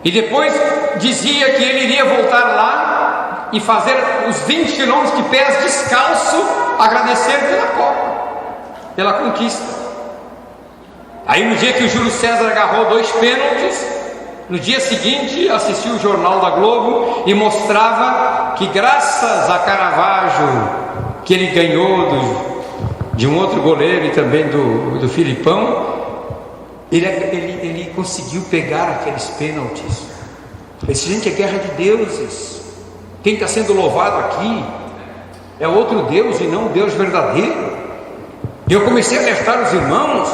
E depois dizia que ele iria voltar lá e fazer os 20 quilômetros de pés descalço, agradecer pela Copa, pela conquista. Aí no dia que o Júlio César agarrou 2 pênaltis, no dia seguinte assistiu o Jornal da Globo e mostrava que graças a Caravaggio, que ele ganhou de um outro goleiro e também do Filipão, ele conseguiu pegar aqueles pênaltis. Esse, gente, é guerra de deuses. Quem está sendo louvado aqui é outro Deus e não o Deus verdadeiro. E eu comecei a alertar os irmãos: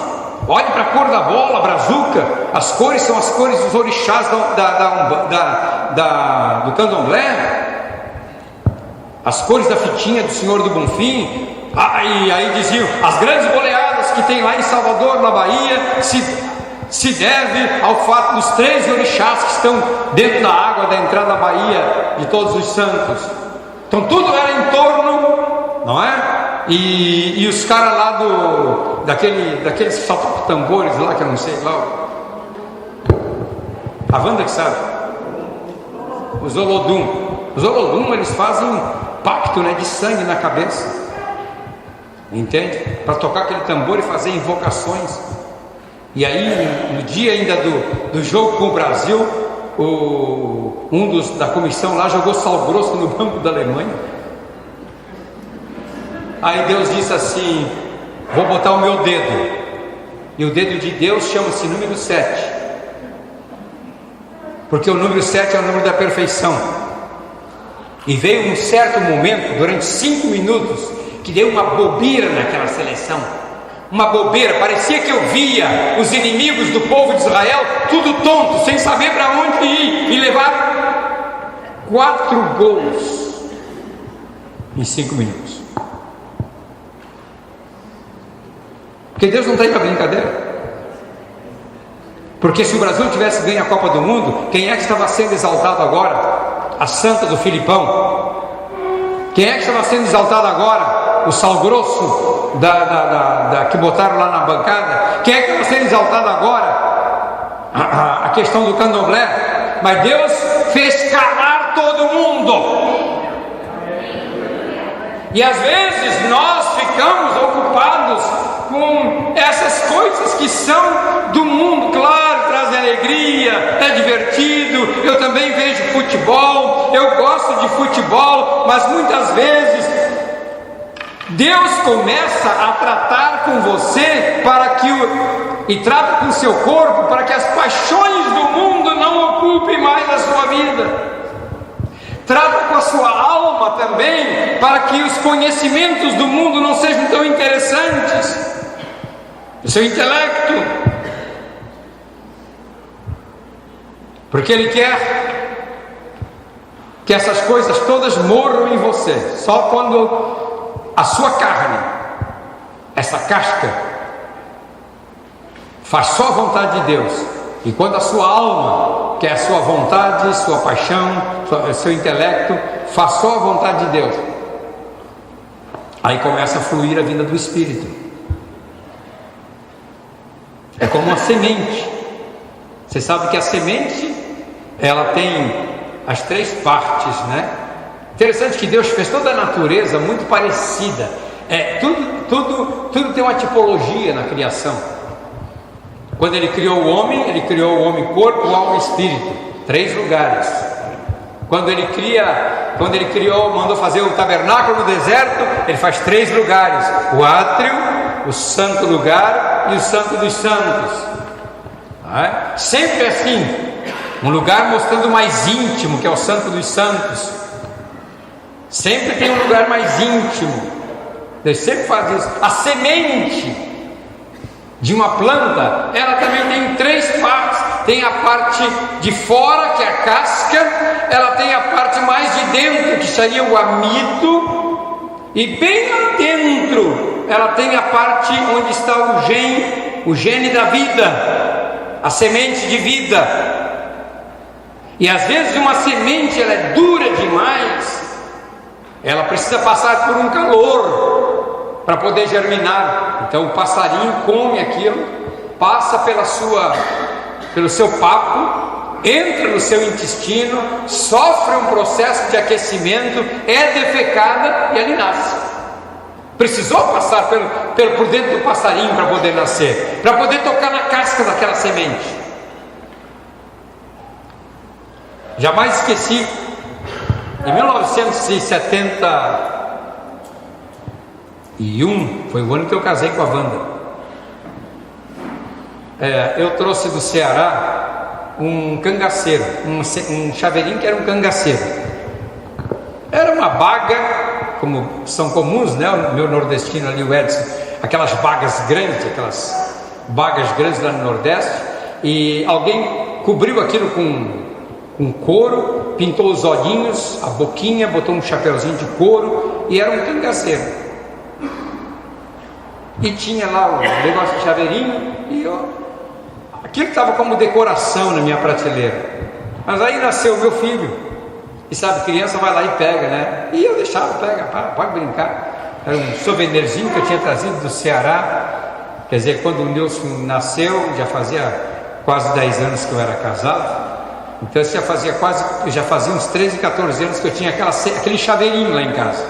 olhe para a cor da bola, brazuca. As cores são as cores dos orixás do candomblé, as cores da fitinha do Senhor do Bonfim. E aí diziam: as grandes goleadas que tem lá em Salvador, na Bahia, se deve ao fato dos 13 orixás que estão dentro da água da entrada da Bahia de Todos os Santos. Então tudo era em torno, não é? E os caras lá daqueles salta-tambores lá, que eu não sei lá, a Wanda que sabe, os Olodum, eles fazem um pacto, né, de sangue na cabeça, entende? Para tocar aquele tambor e fazer invocações. E aí, no dia ainda do jogo com o Brasil, da comissão lá jogou sal grosso no banco da Alemanha. Aí Deus disse assim: vou botar o meu dedo. E o dedo de Deus chama-se número 7, porque o número 7 é o número da perfeição. E veio um certo momento, durante 5 minutos, que deu uma bobeira naquela seleção. Uma bobeira, parecia que eu via os inimigos do povo de Israel tudo tonto, sem saber para onde ir, e levaram 4 gols em 5 minutos. Porque Deus não está aí para brincadeira. Porque se o Brasil tivesse ganho a Copa do Mundo, quem é que estava sendo exaltado agora? A santa do Filipão. Quem é que estava sendo exaltado agora? O sal grosso que botaram lá na bancada. Quem é que estava sendo exaltado agora? A questão do candomblé. Mas Deus fez calar todo mundo. E às vezes nós ficamos ocupados com essas coisas que são do mundo. Claro, traz alegria, é divertido. Eu também vejo futebol, eu gosto de futebol, mas muitas vezes Deus começa a tratar com você e trata com o seu corpo para que as paixões do mundo não ocupem mais a sua vida. Trata com a sua alma também, para que os conhecimentos do mundo não sejam tão interessantes. O seu intelecto, porque Ele quer que essas coisas todas morram em você. Só quando a sua carne, essa casca, faz só a vontade de Deus, e quando a sua alma, que é a sua vontade, sua paixão, seu intelecto, faz só a vontade de Deus, aí começa a fluir a vida do Espírito. É como uma semente. Você sabe que a semente, ela tem as 3 partes, né? Interessante que Deus fez toda a natureza muito parecida. Tudo tem uma tipologia na criação. Quando Ele criou o homem corpo, alma e espírito. 3 lugares. Quando Ele criou, mandou fazer o tabernáculo no deserto, Ele faz 3 lugares: o átrio, o santo lugar e o santo dos santos. Sempre assim, um lugar mostrando mais íntimo, que é o santo dos santos. Sempre tem um lugar mais íntimo. Deus sempre faz isso. A semente de uma planta, ela também tem 3 partes. Tem a parte de fora, que é a casca. Ela tem a parte mais de dentro, que seria o amido. E bem lá dentro, ela tem a parte onde está o gene da vida, a semente de vida. E às vezes uma semente, ela é dura demais. Ela precisa passar por um calor para poder germinar. Então o passarinho come aquilo, passa pelo seu papo, entra no seu intestino, sofre um processo de aquecimento, é defecada e ali nasce. Precisou passar por dentro do passarinho para poder nascer, para poder tocar na casca daquela semente. Jamais esqueci, em 1971, foi o ano que eu casei com a Wanda. Eu trouxe do Ceará um cangaceiro, um chaveirinho que era um cangaceiro. Era uma baga, como são comuns, né? O meu nordestino ali, o Edson, aquelas bagas grandes lá no Nordeste, e alguém cobriu aquilo com couro, pintou os olhinhos, a boquinha, botou um chapeuzinho de couro, e era um cangaceiro. E tinha lá o negócio de chaveirinho, e aquilo estava como decoração na minha prateleira. Mas aí nasceu o meu filho, e sabe, criança vai lá e pega, né? E eu deixava, pode brincar. Era um souvenirzinho que eu tinha trazido do Ceará. Quer dizer, quando o Nilson nasceu, já fazia quase 10 anos que eu era casado. Então já fazia uns 13, 14 anos que eu tinha aquele chaveirinho lá em casa.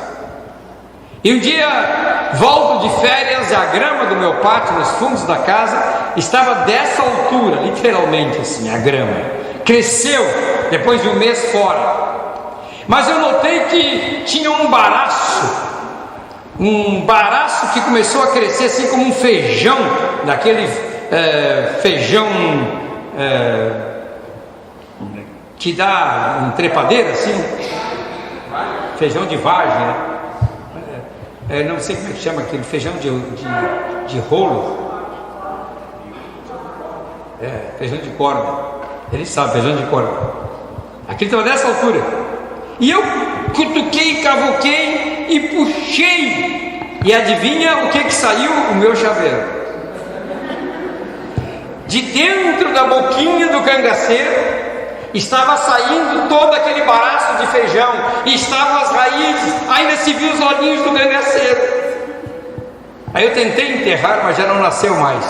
E um dia volto de férias e a grama do meu pátio, nos fundos da casa, estava dessa altura, literalmente assim, a grama. Cresceu depois de um mês fora. Mas eu notei que tinha um baraço que começou a crescer assim como um feijão, daquele feijão que dá um trepadeiro assim, feijão de vagem, né? Não sei como é que chama aquele feijão de rolo, feijão de corda, ele sabe, feijão de corda. Aquele estava dessa altura, e eu cutuquei, cavoquei e puxei, e adivinha o que saiu? O meu chaveiro. De dentro da boquinha do cangaceiro estava saindo todo aquele baraço de feijão, e estavam as raízes, ainda se viu os olhinhos do cangaceiro. Aí eu tentei enterrar, mas já não nasceu mais.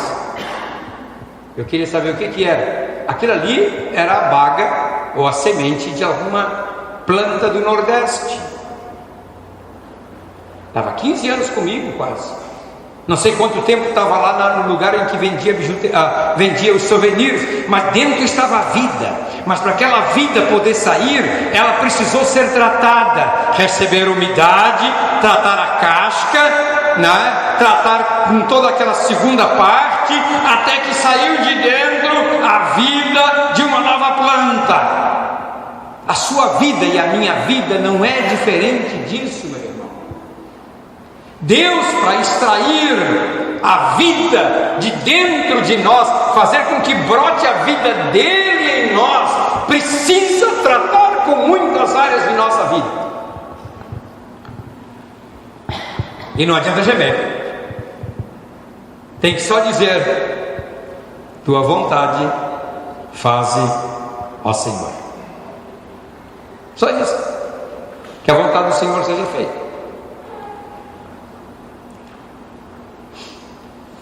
Eu queria saber o que era. Aquilo ali era a baga ou a semente de alguma planta do Nordeste. Estava 15 anos comigo quase. Não sei quanto tempo estava lá no lugar em que vendia os souvenirs, mas dentro estava a vida. Mas para aquela vida poder sair, ela precisou ser tratada, receber umidade, tratar a casca, né? Tratar com toda aquela segunda parte, até que saiu de dentro a vida de uma nova planta. A sua vida e a minha vida não é diferente disso, meu irmão. Deus, para extrair a vida de dentro de nós, fazer com que brote a vida dele em nós, precisa tratar com muitas áreas de nossa vida. E não adianta gemer, tem que só dizer: tua vontade faze, ó Senhor. Só isso, que a vontade do Senhor seja feita.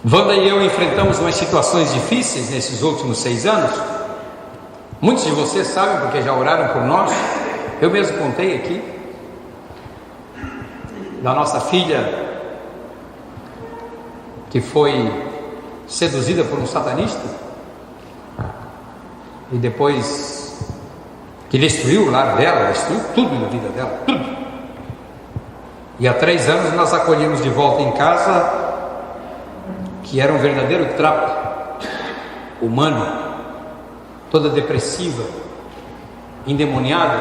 Wanda e eu enfrentamos umas situações difíceis nesses últimos 6 anos. Muitos de vocês sabem, porque já oraram por nós. Eu mesmo contei aqui da nossa filha que foi seduzida por um satanista e depois que destruiu o lar dela, destruiu tudo na vida dela, tudo. E há 3 anos nós acolhemos de volta em casa, que era um verdadeiro trapo humano, toda depressiva, endemoniada,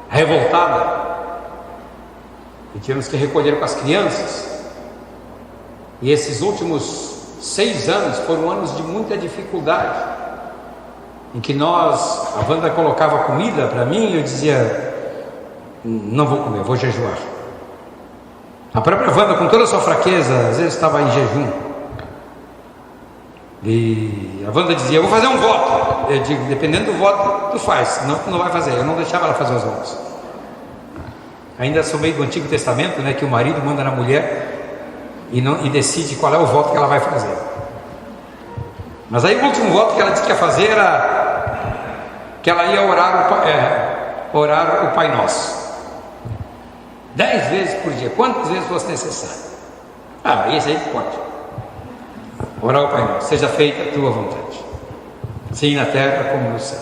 revoltada, e tivemos que recolher com as crianças. E esses últimos 6 anos foram anos de muita dificuldade, em que a Wanda colocava comida para mim e eu dizia: não vou comer, vou jejuar. A própria Wanda, com toda a sua fraqueza, às vezes estava em jejum. E a Wanda dizia: eu vou fazer um voto. Eu digo: dependendo do voto, tu faz, senão tu não vai fazer. Eu não deixava ela fazer os votos. Ainda sou meio do Antigo Testamento, né, que o marido manda na mulher e decide qual é o voto que ela vai fazer. Mas aí o último voto que ela disse que ia fazer era que ela ia orar o Pai Nosso 10 vezes por dia, quantas vezes fosse necessário. Esse aí pode orar o Pai Nosso: seja feita a tua vontade, assim na terra como no céu.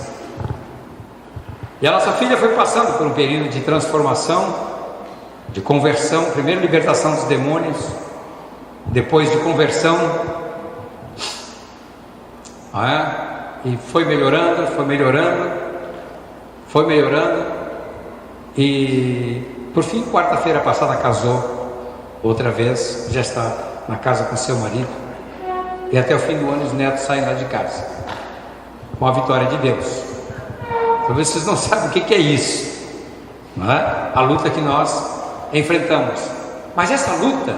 E a nossa filha foi passando por um período de transformação, de conversão, primeiro libertação dos demônios, depois de conversão, e foi melhorando, e por fim, quarta-feira passada, casou outra vez, já está na casa com seu marido, e até o fim do ano os netos saem lá de casa, com a vitória de Deus. Talvez vocês não sabem o que é isso, não é? A luta que nós enfrentamos, mas essa luta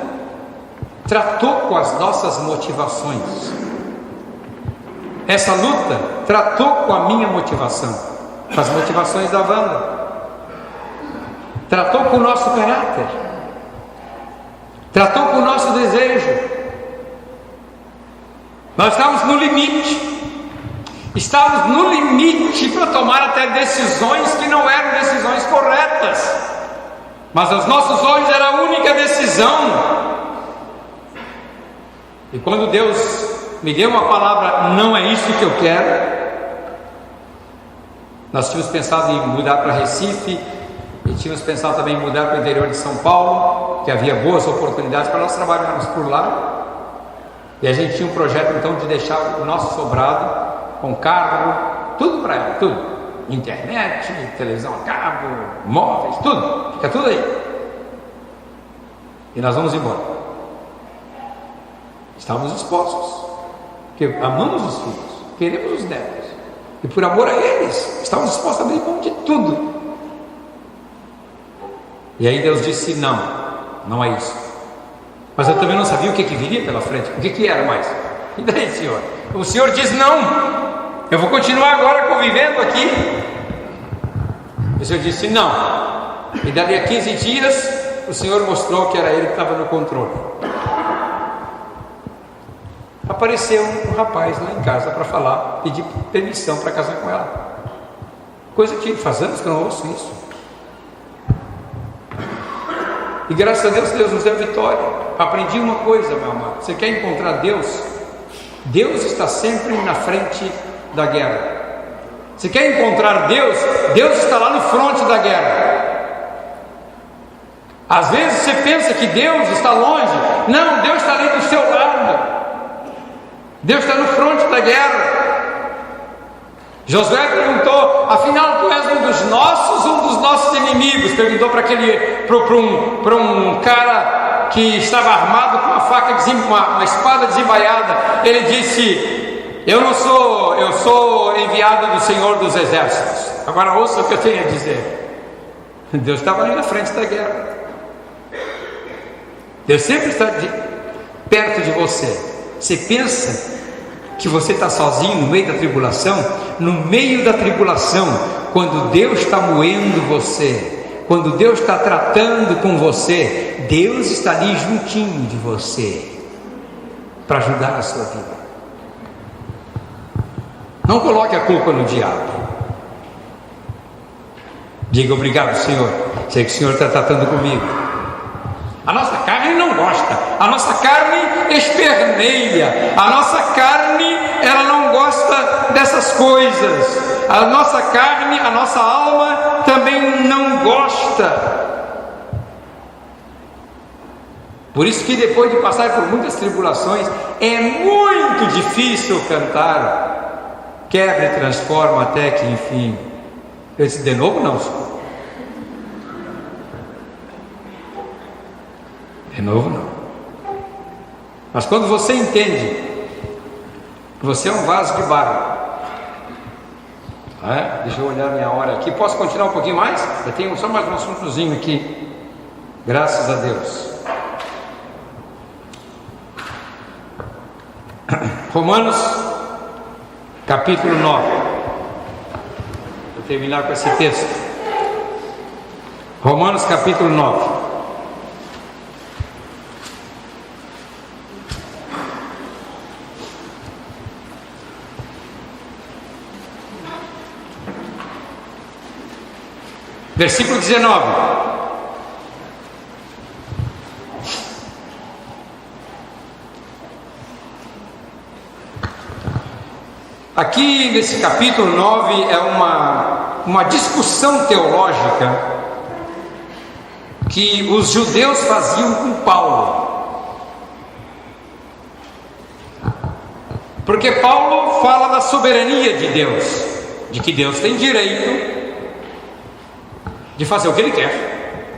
tratou com as nossas motivações. Essa luta tratou com a minha motivação, com as motivações da Wanda, tratou com o nosso caráter, tratou com o nosso desejo. Nós estávamos no limite, para tomar até decisões que não eram decisões corretas, mas aos nossos olhos era a única decisão. E quando Deus me deu uma palavra: não é isso que eu quero, nós tínhamos pensado em mudar para Recife, e tínhamos pensado também em mudar para o interior de São Paulo, que havia boas oportunidades para nós trabalharmos por lá. E a gente tinha um projeto então de deixar o nosso sobrado com carro, tudo para ela, tudo, internet, televisão a cabo, móveis, tudo, fica tudo aí, e nós vamos embora. Estávamos dispostos, porque amamos os filhos, queremos os netos, e por amor a eles estávamos dispostos a abrir mão de tudo. E aí Deus disse: não é isso. Mas eu também não sabia o que viria pela frente, o que era mais. E daí, Senhor? O Senhor diz: não, eu vou continuar agora convivendo aqui. O Senhor disse: não. E dali a 15 dias o Senhor mostrou que era Ele que estava no controle. Apareceu um rapaz lá em casa para falar, pedir permissão para casar com ela, coisa que faz anos que eu não ouço isso. E graças a Deus, Deus nos deu vitória. Aprendi uma coisa, meu amado: você quer encontrar Deus? Deus está sempre na frente da guerra. Você quer encontrar Deus? Deus está lá no fronte da guerra. Às vezes você pensa que Deus está longe. Não, Deus está ali do seu lado. Deus está no fronte da guerra. Josué perguntou: afinal tu és um dos nossos ou um dos nossos inimigos? Perguntou para um cara que estava armado com uma espada desembaiada. Ele disse: eu sou enviado do Senhor dos Exércitos. Agora ouça o que eu tenho a dizer. Deus estava ali na frente da guerra. Deus sempre está perto de você. Você pensa que você está sozinho no meio da tribulação? No meio da tribulação, quando Deus está moendo você, quando Deus está tratando com você, Deus está ali juntinho de você para ajudar a sua vida. Não coloque a culpa no diabo. Diga: obrigado, Senhor, sei que o Senhor está tratando comigo. A nossa carne não gosta, a nossa carne esperneia, a nossa carne, ela não gosta dessas coisas. A nossa carne, a nossa alma também não gosta. Por isso que depois de passar por muitas tribulações, é muito difícil cantar: quebra e transforma até que enfim. Eu disse: de novo não, Senhor. De novo não. Mas quando você entende que você é um vaso de barro, deixa eu olhar minha hora aqui. Posso continuar um pouquinho mais? Eu tenho só mais um assuntozinho aqui. Graças a Deus. Romanos capítulo 9. Vou terminar com esse texto. Romanos capítulo 9. Versículo 19. Aqui nesse capítulo 9 é uma discussão teológica que os judeus faziam com Paulo. Porque Paulo fala da soberania de Deus, de que Deus tem direito de fazer o que Ele quer.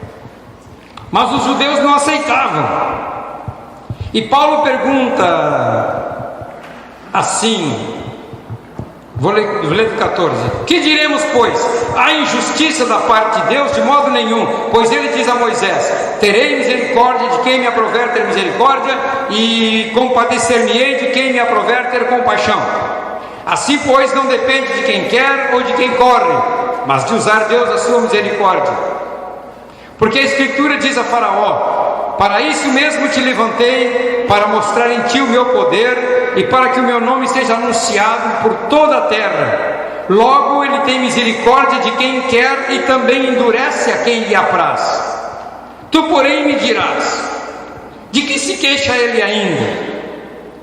Mas os judeus não aceitavam. E Paulo pergunta assim, vou ler do 14: que diremos, pois? Há injustiça da parte de Deus? De modo nenhum, pois Ele diz a Moisés: terei misericórdia de quem me aprover ter misericórdia, e compadecer-me-ei de quem me aprover ter compaixão. Assim, pois, não depende de quem quer ou de quem corre, mas de usar Deus a sua misericórdia. Porque a Escritura diz a Faraó: para isso mesmo te levantei, para mostrar em ti o meu poder, e para que o meu nome seja anunciado por toda a terra. Logo Ele tem misericórdia de quem quer e também endurece a quem lhe apraz. Tu, porém, me dirás: de que se queixa Ele ainda?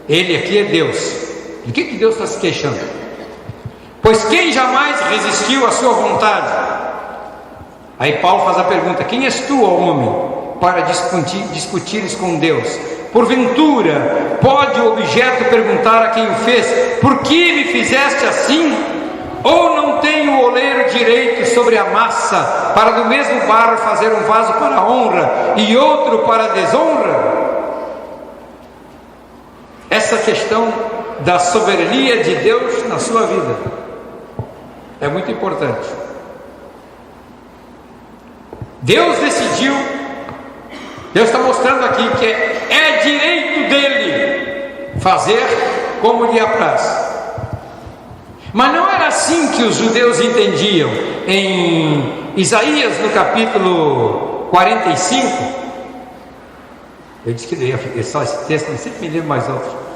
Ele aqui é Deus. De que Deus está se queixando? Pois quem jamais resistiu à sua vontade? Aí Paulo faz a pergunta: quem és tu, ó homem, para discutires com Deus? Porventura pode o objeto perguntar a quem o fez: por que me fizeste assim? Ou não tem o oleiro direito sobre a massa, para do mesmo barro fazer um vaso para a honra e outro para a desonra? Essa questão da soberania de Deus na sua vida é muito importante. Deus decidiu, Deus está mostrando aqui que é direito dele fazer como lhe apraz. Mas não era assim que os judeus entendiam. Em Isaías, no capítulo 45, eu disse que ia só esse texto, mas sempre me lembro mais outro.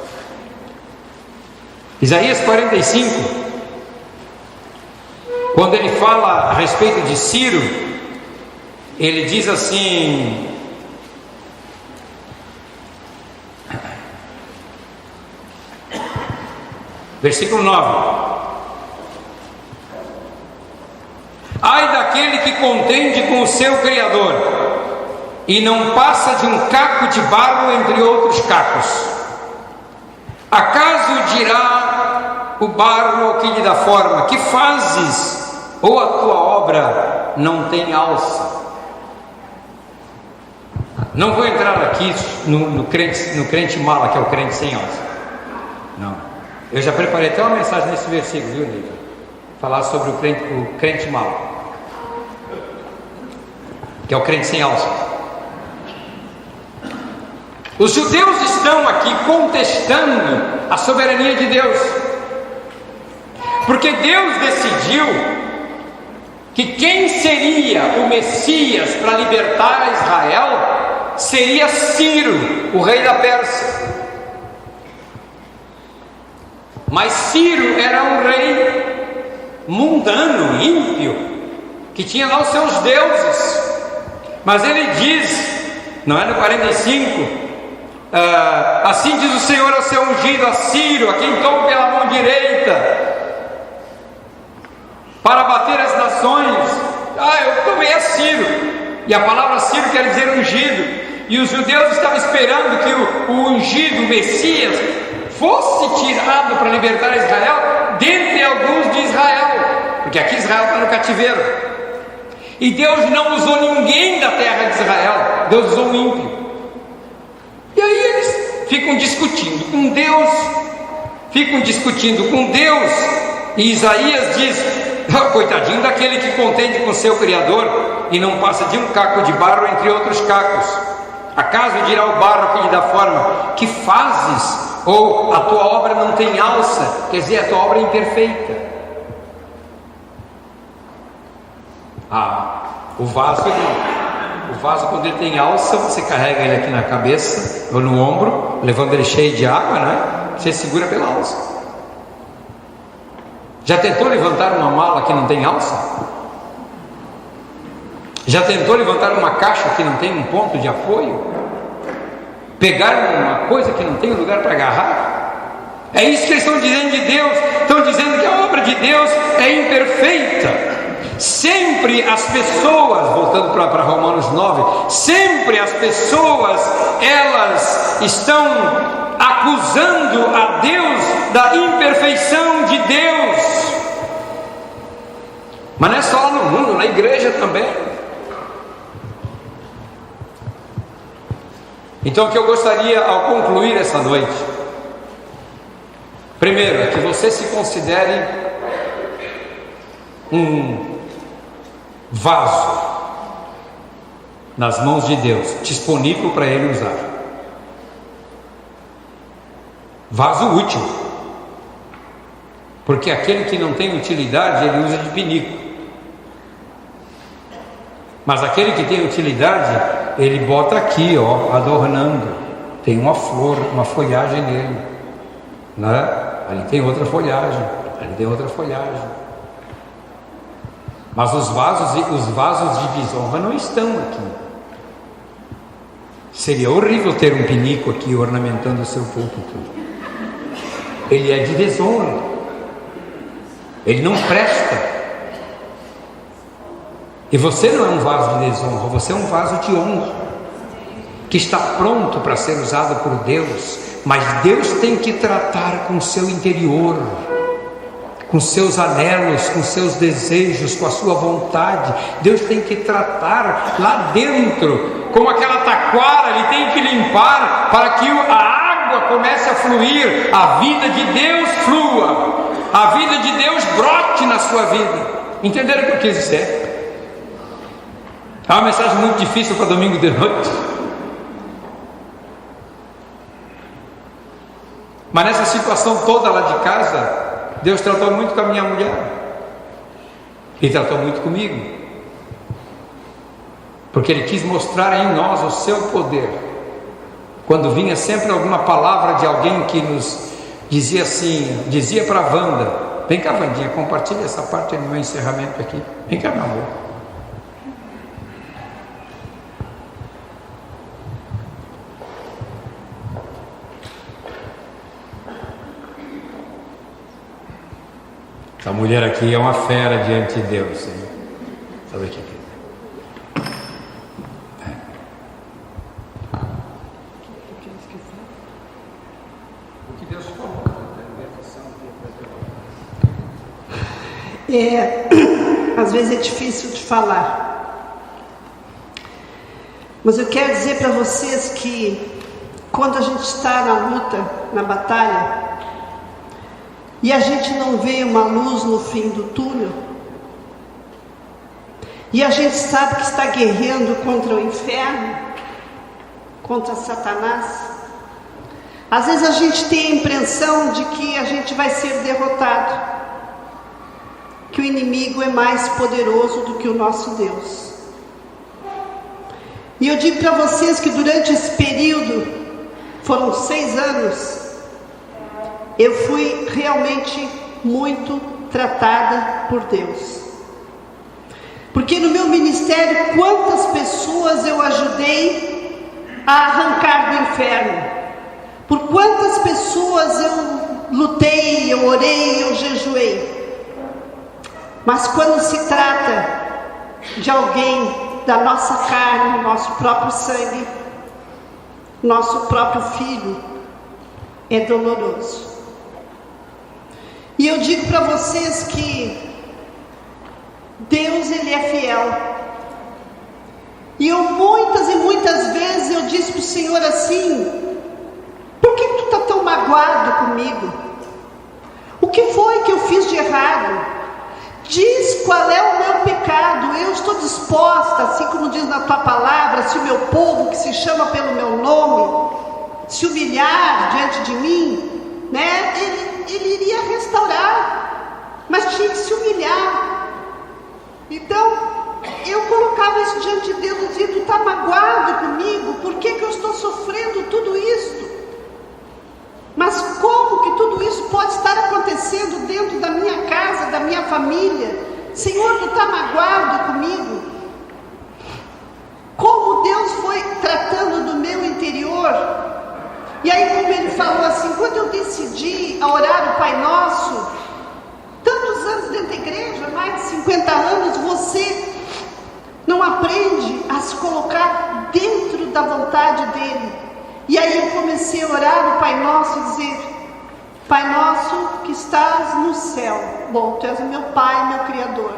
Isaías 45, quando ele fala a respeito de Ciro, ele diz assim: versículo 9: ai daquele que contende com o seu Criador e não passa de um caco de barro entre outros cacos. Acaso dirá o barro ao que lhe dá forma: que fazes? Ou a tua obra não tem alça? Não vou entrar aqui no crente mala, que é o crente sem alça. Não. Eu já preparei até uma mensagem nesse versículo, viu, Nívia? Falar sobre o crente mala, que é o crente sem alça. Os judeus estão aqui contestando a soberania de Deus, porque Deus decidiu que quem seria o Messias para libertar a Israel seria Ciro, o rei da Pérsia. Mas Ciro era um rei mundano, ímpio, que tinha lá os seus deuses. Mas ele diz, não é no 45, assim diz o Senhor ao seu ungido, a Ciro, a quem tomo pela mão direita para bater as nações. Eu tomei a Ciro, e a palavra Ciro quer dizer ungido, e os judeus estavam esperando que o ungido, o Messias, fosse tirado para libertar Israel dentre alguns de Israel, porque aqui Israel está no cativeiro, e Deus não usou ninguém da terra de Israel, Deus usou um ímpio. E aí eles ficam discutindo com Deus, e Isaías diz: coitadinho daquele que contende com seu Criador e não passa de um caco de barro entre outros cacos. Acaso dirá o barro que lhe dá forma: que fazes? Ou a tua obra não tem alça? Quer dizer, a tua obra é imperfeita. O vaso não. O vaso, quando ele tem alça, você carrega ele aqui na cabeça ou no ombro, levando ele cheio de água, né? Você segura pela alça. Já tentou levantar uma mala que não tem alça? Já tentou levantar uma caixa que não tem um ponto de apoio? Pegar uma coisa que não tem um lugar para agarrar? É isso que eles estão dizendo de Deus. Estão dizendo que a obra de Deus é imperfeita. Sempre as pessoas, voltando para Romanos 9, sempre as pessoas, elas estão acusando a Deus da imperfeição de Deus. Mas não é só lá no mundo, na igreja também. Então o que eu gostaria ao concluir essa noite, primeiro, é que você se considere um vaso nas mãos de Deus, disponível para Ele usar. Vaso útil, porque aquele que não tem utilidade, ele usa de pinico. Mas aquele que tem utilidade, ele bota aqui, ó, adornando. Tem uma flor, uma folhagem nele, né? Ali tem outra folhagem, ali tem outra folhagem. Mas os vasos de desonra não estão aqui. Seria horrível ter um pinico aqui ornamentando o seu púlpito. Ele é de desonra. Ele não presta. E você não é um vaso de desonra, você é um vaso de honra, que está pronto para ser usado por Deus. Mas Deus tem que tratar com o seu interior, com seus anelos, com seus desejos, com a sua vontade. Deus tem que tratar lá dentro, como aquela taquara, Ele tem que limpar para que a água comece a fluir, a vida de Deus flua, a vida de Deus brote na sua vida. Entenderam o que eu quis dizer? É uma mensagem muito difícil para domingo de noite. Mas nessa situação toda lá de casa, Deus tratou muito com a minha mulher. E tratou muito comigo. Porque Ele quis mostrar em nós o seu poder. Quando vinha sempre alguma palavra de alguém que nos dizia assim, dizia para a Wanda: vem cá, Wandinha, compartilha essa parte no meu encerramento aqui. Vem cá, meu amor. Essa mulher aqui é uma fera diante de Deus, hein? Sabe aqui? O que Deus falou
às vezes é difícil de falar, mas eu quero dizer para vocês que quando a gente está na luta, na batalha, e a gente não vê uma luz no fim do túnel, e a gente sabe que está guerreando contra o inferno, contra Satanás, às vezes a gente tem a impressão de que a gente vai ser derrotado, que o inimigo é mais poderoso do que o nosso Deus. E eu digo para vocês que durante esse período, foram 6 anos, eu fui realmente muito tratada por Deus. Porque no meu ministério, quantas pessoas eu ajudei a arrancar do inferno? Por quantas pessoas eu lutei, eu orei, eu jejuei? Mas quando se trata de alguém da nossa carne, nosso próprio sangue, nosso próprio filho, é doloroso. E eu digo para vocês que Deus, Ele é fiel. E eu muitas e muitas vezes eu disse para o Senhor assim: por que tu está tão magoado comigo? O que foi que eu fiz de errado? Diz qual é o meu pecado. Eu estou disposta, assim como diz na tua palavra, se o meu povo que se chama pelo meu nome se humilhar diante de mim, né? Ele iria restaurar, mas tinha que se humilhar. Então eu colocava isso diante de Deus e dizia: tu está magoado comigo? Por que eu estou sofrendo tudo isso? Mas como que tudo isso pode estar acontecendo dentro da minha casa, da minha família? Senhor, tu está magoado comigo? E aí eu comecei a orar no Pai Nosso e dizer: Pai Nosso que estás no céu, bom, Tu és o meu Pai, meu Criador,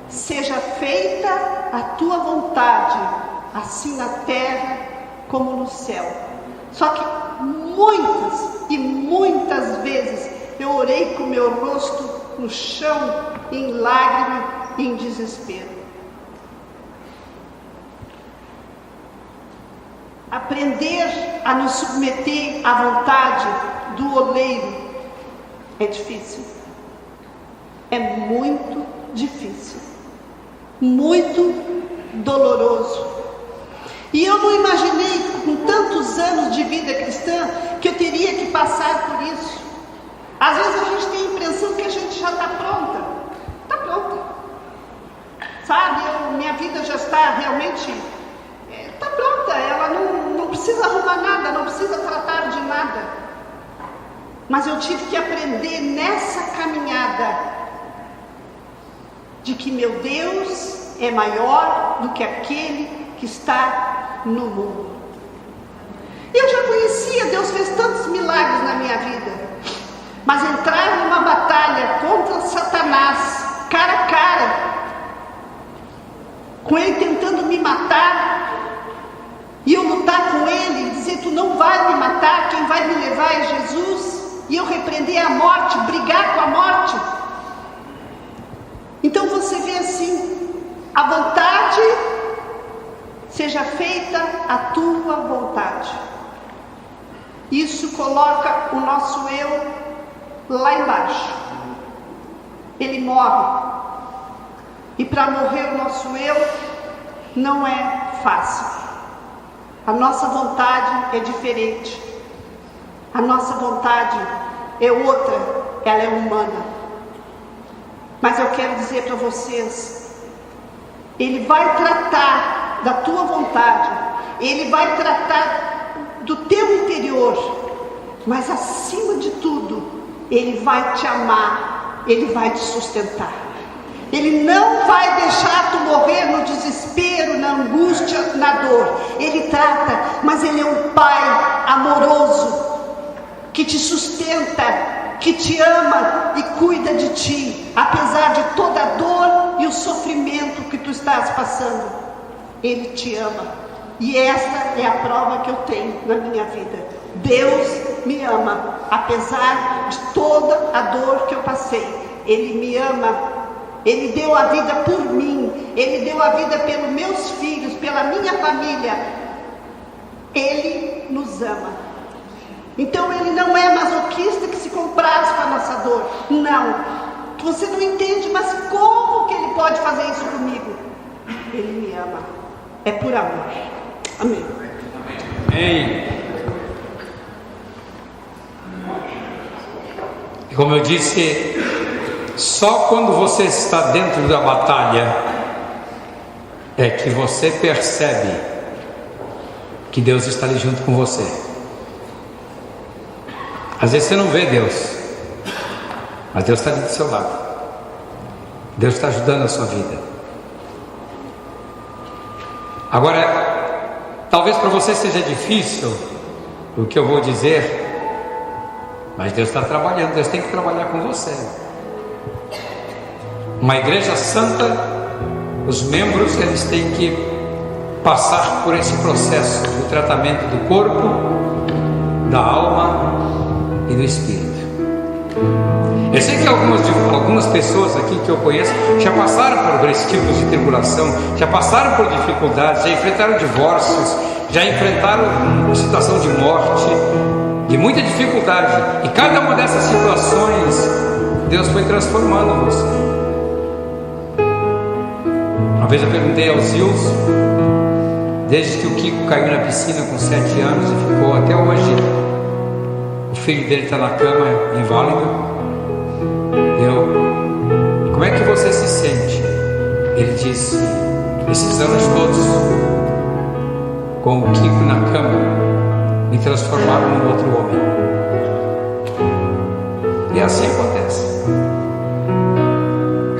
seja feita a Tua vontade, assim na terra como no céu. Só que muitas e muitas vezes eu orei com meu rosto no chão, em lágrima e em desespero. Aprender a nos submeter à vontade do oleiro é difícil. É muito difícil. Muito doloroso. E eu não imaginei, com tantos anos de vida cristã, que eu teria que passar por isso. Às vezes a gente tem a impressão que a gente já está pronta. Está pronta. Sabe, minha vida já está realmente... Está pronta, ela não precisa arrumar nada, não precisa tratar de nada. Mas eu tive que aprender nessa caminhada de que meu Deus é maior do que aquele que está no mundo. Eu já conhecia, Deus fez tantos milagres na minha vida, mas entrar numa batalha contra Satanás, cara a cara, com ele tentando me matar, e eu lutar com ele e dizer: Tu não vai me matar, quem vai me levar é Jesus, e eu repreender a morte, brigar com a morte. Então você vê assim: a vontade, seja feita a Tua vontade. Isso coloca o nosso eu lá embaixo. Ele morre. E para morrer o nosso eu não é fácil. A nossa vontade é diferente. A nossa vontade é outra, ela é humana. Mas eu quero dizer para vocês, Ele vai tratar da tua vontade, Ele vai tratar do teu interior, mas acima de tudo, Ele vai te amar, Ele vai te sustentar. Ele não vai deixar tu morrer no desespero, na angústia, na dor. Ele trata, mas Ele é um Pai amoroso, que te sustenta, que te ama e cuida de ti, apesar de toda a dor e o sofrimento que tu estás passando. Ele te ama. E esta é a prova que eu tenho na minha vida. Deus me ama, apesar de toda a dor que eu passei. Ele me ama. Ele deu a vida por mim, Ele deu a vida pelos meus filhos, pela minha família. Ele nos ama. Então Ele não é masoquista que se compraz com a nossa dor. Não. Você não entende, mas como que Ele pode fazer isso comigo? Ele me ama. É por amor. Amém.
Amém. Como eu disse, só quando você está dentro da batalha é que você percebe que Deus está ali junto com você. Às vezes você não vê Deus, mas Deus está ali do seu lado. Deus está ajudando a sua vida. Agora, talvez para você seja difícil o que eu vou dizer, mas Deus está trabalhando. Deus tem que trabalhar com você. Uma igreja santa, os membros eles têm que passar por esse processo do tratamento do corpo, da alma e do espírito. Eu sei que algumas pessoas aqui que eu conheço já passaram por esse tipo de tribulação, já passaram por dificuldades, já enfrentaram divórcios, já enfrentaram situação de morte, de muita dificuldade, e cada uma dessas situações Deus foi transformando você. Uma vez eu perguntei ao Zilson, desde que o Kiko caiu na piscina com 7 anos e ficou até hoje, o filho dele está na cama, inválido. Como é que você se sente? Ele disse: esses anos todos com o Kiko na cama me transformaram num outro homem. E assim acontece.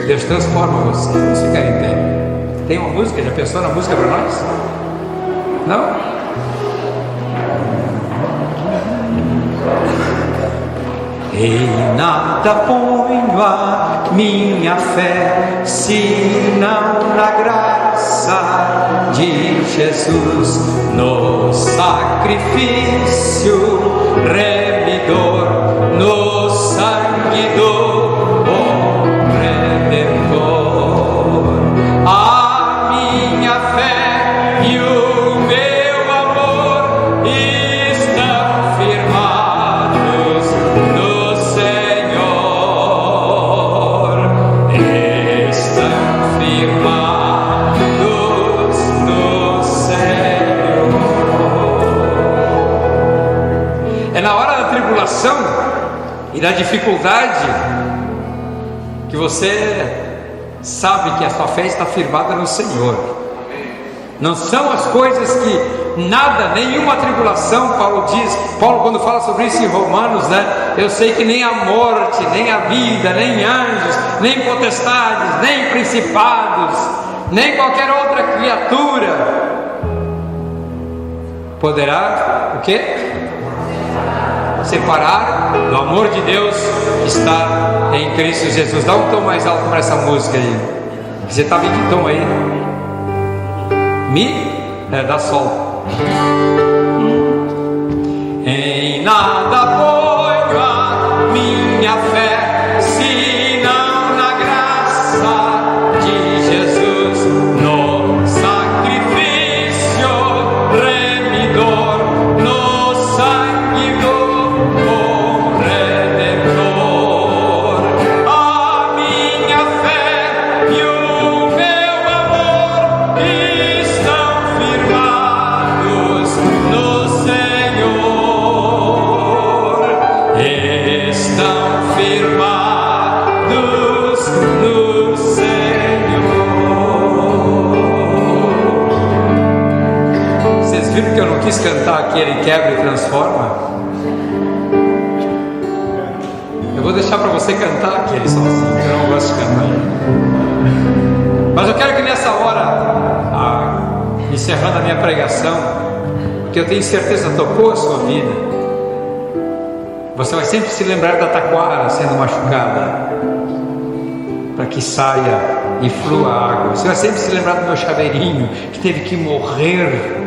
Deus transforma você. Vamos ficar em pé. Tem uma música? Já pensou na música para nós? Não? Em nada ponho a minha fé, senão na graça de Jesus, no sacrifício remidor, no sangue do bom Redentor. A minha fé e o meu amor estão firmados no Senhor, estão firmados no Senhor. É na hora da tribulação e da dificuldade que você sabe que a sua fé está firmada no Senhor. Não são as coisas que nada, nenhuma tribulação, Paulo quando fala sobre isso em Romanos, né? Eu sei que nem a morte, nem a vida, nem anjos, nem potestades, nem principados, nem qualquer outra criatura poderá, o quê? Separar do amor de Deus que está em Cristo Jesus. Dá um tom mais alto para essa música aí. Você estava em que tom aí? Mi? Dá sol. Em nada ponho a minha fé, senão na graça de Jesus, no sacrifício remidor, no sangue do bom Redentor. A minha fé e o meu amor estão firmados no Senhor, estão firmados no Senhor. Vocês viram que eu não quis cantar aquele quebra e transforma? Eu vou deixar para você cantar aquele sozinho, que eu não gosto de cantar. Mas eu quero que nessa hora, encerrando a minha pregação, que eu tenho certeza tocou a sua vida, você vai sempre se lembrar da taquara sendo machucada, para que saia e flua a água. Você vai sempre se lembrar do meu chaveirinho, que teve que morrer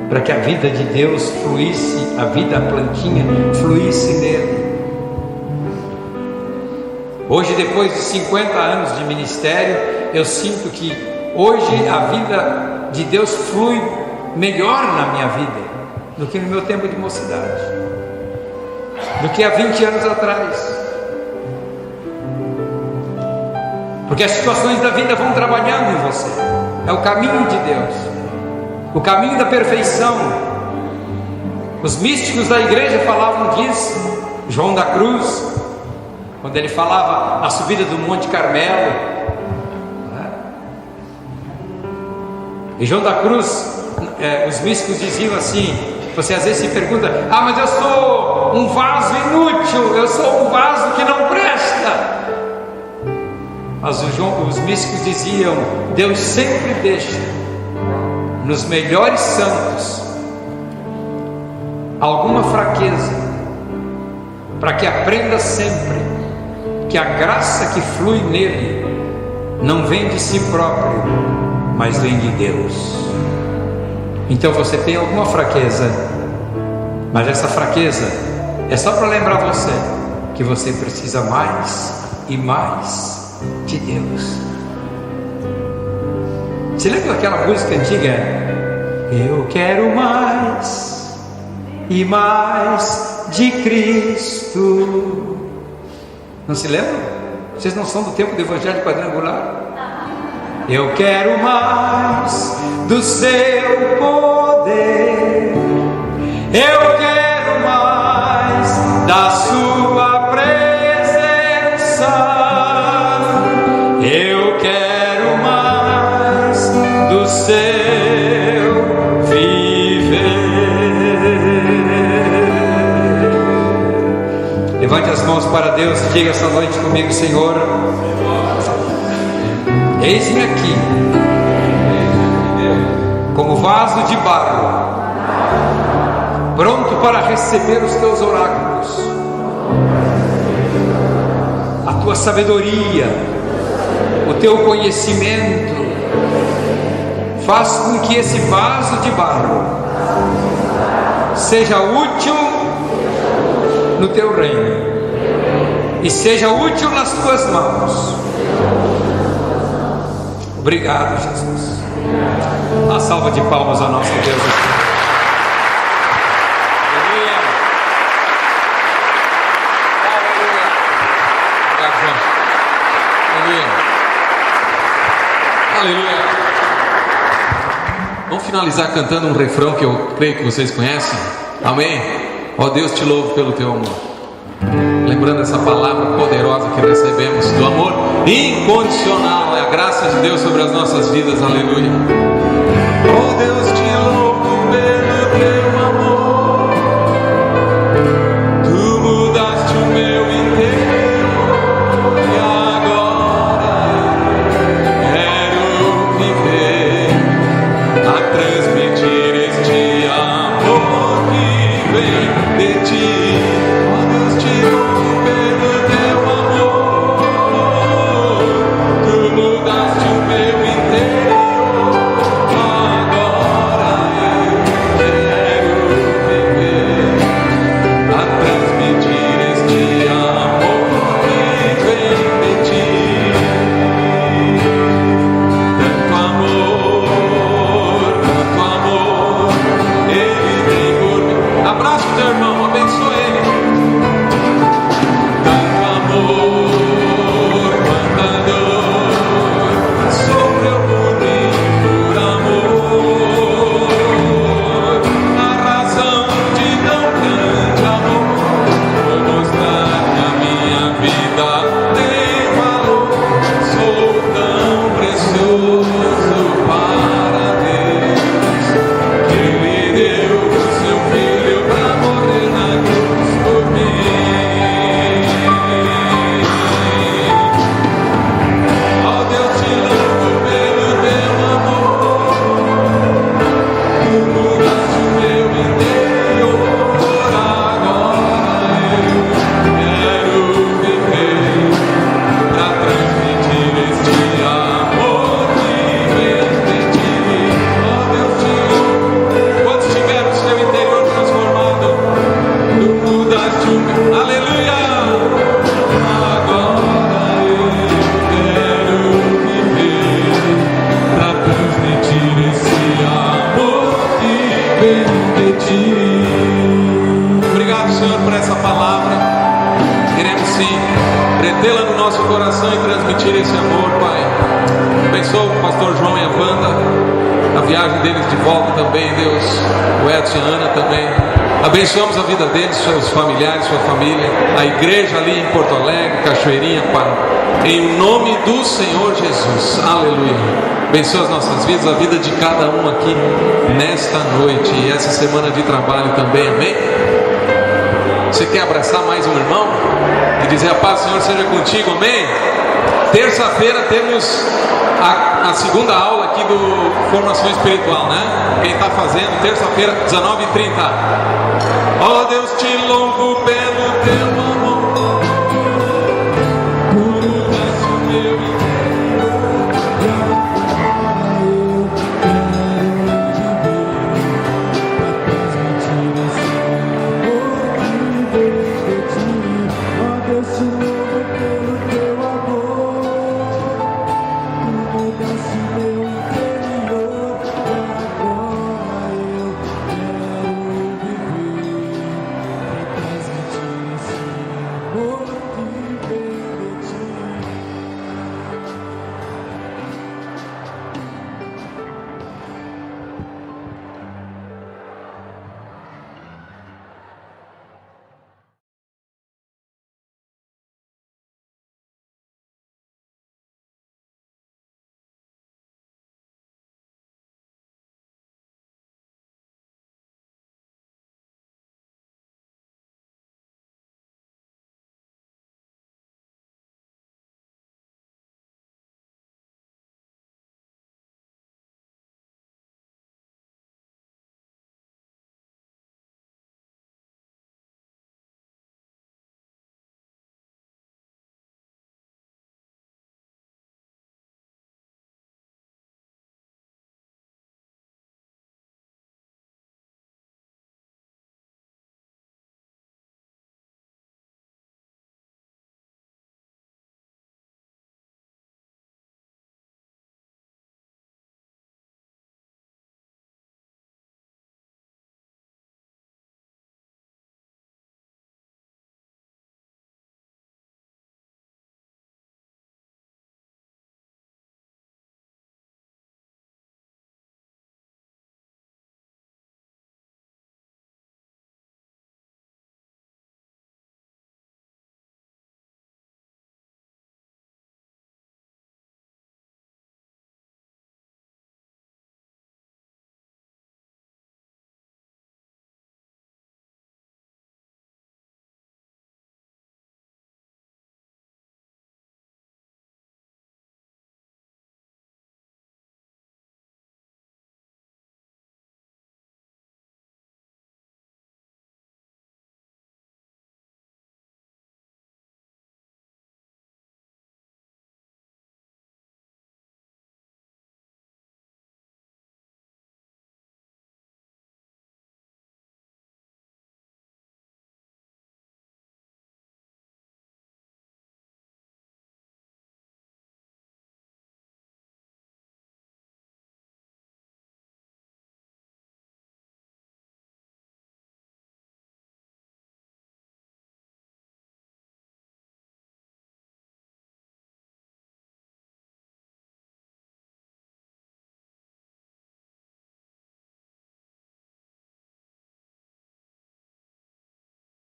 para que a vida de Deus fluísse, a vida, a plantinha, fluísse nele. Hoje, depois de 50 anos de ministério, eu sinto que hoje a vida de Deus flui melhor na minha vida do que no meu tempo de mocidade, do que há 20 anos atrás. Porque as situações da vida vão trabalhando em você. É o caminho de Deus, o caminho da perfeição. Os místicos da igreja falavam disso. João da Cruz, quando ele falava na subida do Monte Carmelo, e João da Cruz, os místicos diziam assim, você às vezes se pergunta, mas eu sou um vaso inútil, eu sou um vaso que não presta. Mas os místicos diziam, Deus sempre deixa nos melhores santos alguma fraqueza, para que aprenda sempre que a graça que flui nele não vem de si próprio, mas vem de Deus. Então você tem alguma fraqueza, mas essa fraqueza é só para lembrar você que você precisa mais e mais de Deus. Você lembra daquela música antiga? Eu quero mais e mais de Cristo. Não se lembram? Vocês não são do tempo do Evangelho Quadrangular? Eu quero mais do seu poder, eu quero mais da sua presença, eu quero mais do seu viver. Levante as mãos para Deus e diga essa noite comigo: Senhor, eis-me aqui, como vaso de barro, pronto para receber os teus oráculos. tua sabedoria, o teu conhecimento, faz com que esse vaso de barro seja útil no teu reino e seja útil nas tuas mãos. Obrigado, Jesus. A salva de palmas ao nosso Deus. Aleluia. Aleluia. Obrigado, João. Aleluia. Aleluia. Vamos finalizar cantando um refrão que eu creio que vocês conhecem. Amém? Ó Deus, te louvo pelo teu amor. Lembrando essa palavra poderosa que recebemos do amor incondicional, é a graça de Deus sobre as nossas vidas. Aleluia. Oh Deus, te louvo pelo teu amor. Tu mudaste o meu inteiro e agora eu quero viver a transmitir este amor que vem de ti. Oh Deus, te louvo pelo teu amor. Tu mudaste o meu inteiro. Agora eu quero viver a transmitir este amor que vem de ti. Tanto amor, ele tem por mim. Abraça o teu irmão, abençoa ele. Tanto amor, quanta dor, sofreu por mim por amor. A razão de tão grande amor foi mostrar que a minha vida tem valor. Sou tão precioso para Deus que Ele deu o seu filho para morrer na cruz por mim. Ó Deus, te louvo pelo teu amor. Tu mudaste o meu interior. Agora eu quero viver pra transmitir este amor que vem de ti. Ó Deus, te louvo. Quantos tiveram o seu interior transformado? Tu mudaste o meu. Aleluia! Agora eu quero viver pra transmitir esse amor que vem de ti. Obrigado, Senhor, por essa palavra. Queremos sim retê-la no nosso coração e transmitir esse amor, Pai. Abençoa o pastor João e a banda, a viagem deles de volta também, Deus. O Edson e a Ana também. Abençoamos a vida deles, seus familiares, sua família, a igreja ali em Porto Alegre, Cachoeirinha, Pai. Em nome do Senhor Jesus. Aleluia. Abençoa as nossas vidas, a vida de cada um aqui nesta noite e essa semana de trabalho também. Amém? Você quer abraçar mais um irmão e dizer a paz do Senhor seja contigo? Amém? Terça-feira temos a segunda aula aqui do Formação Espiritual, né? Quem está fazendo, terça-feira, 19h30. Ó Deus, te louvo pelo teu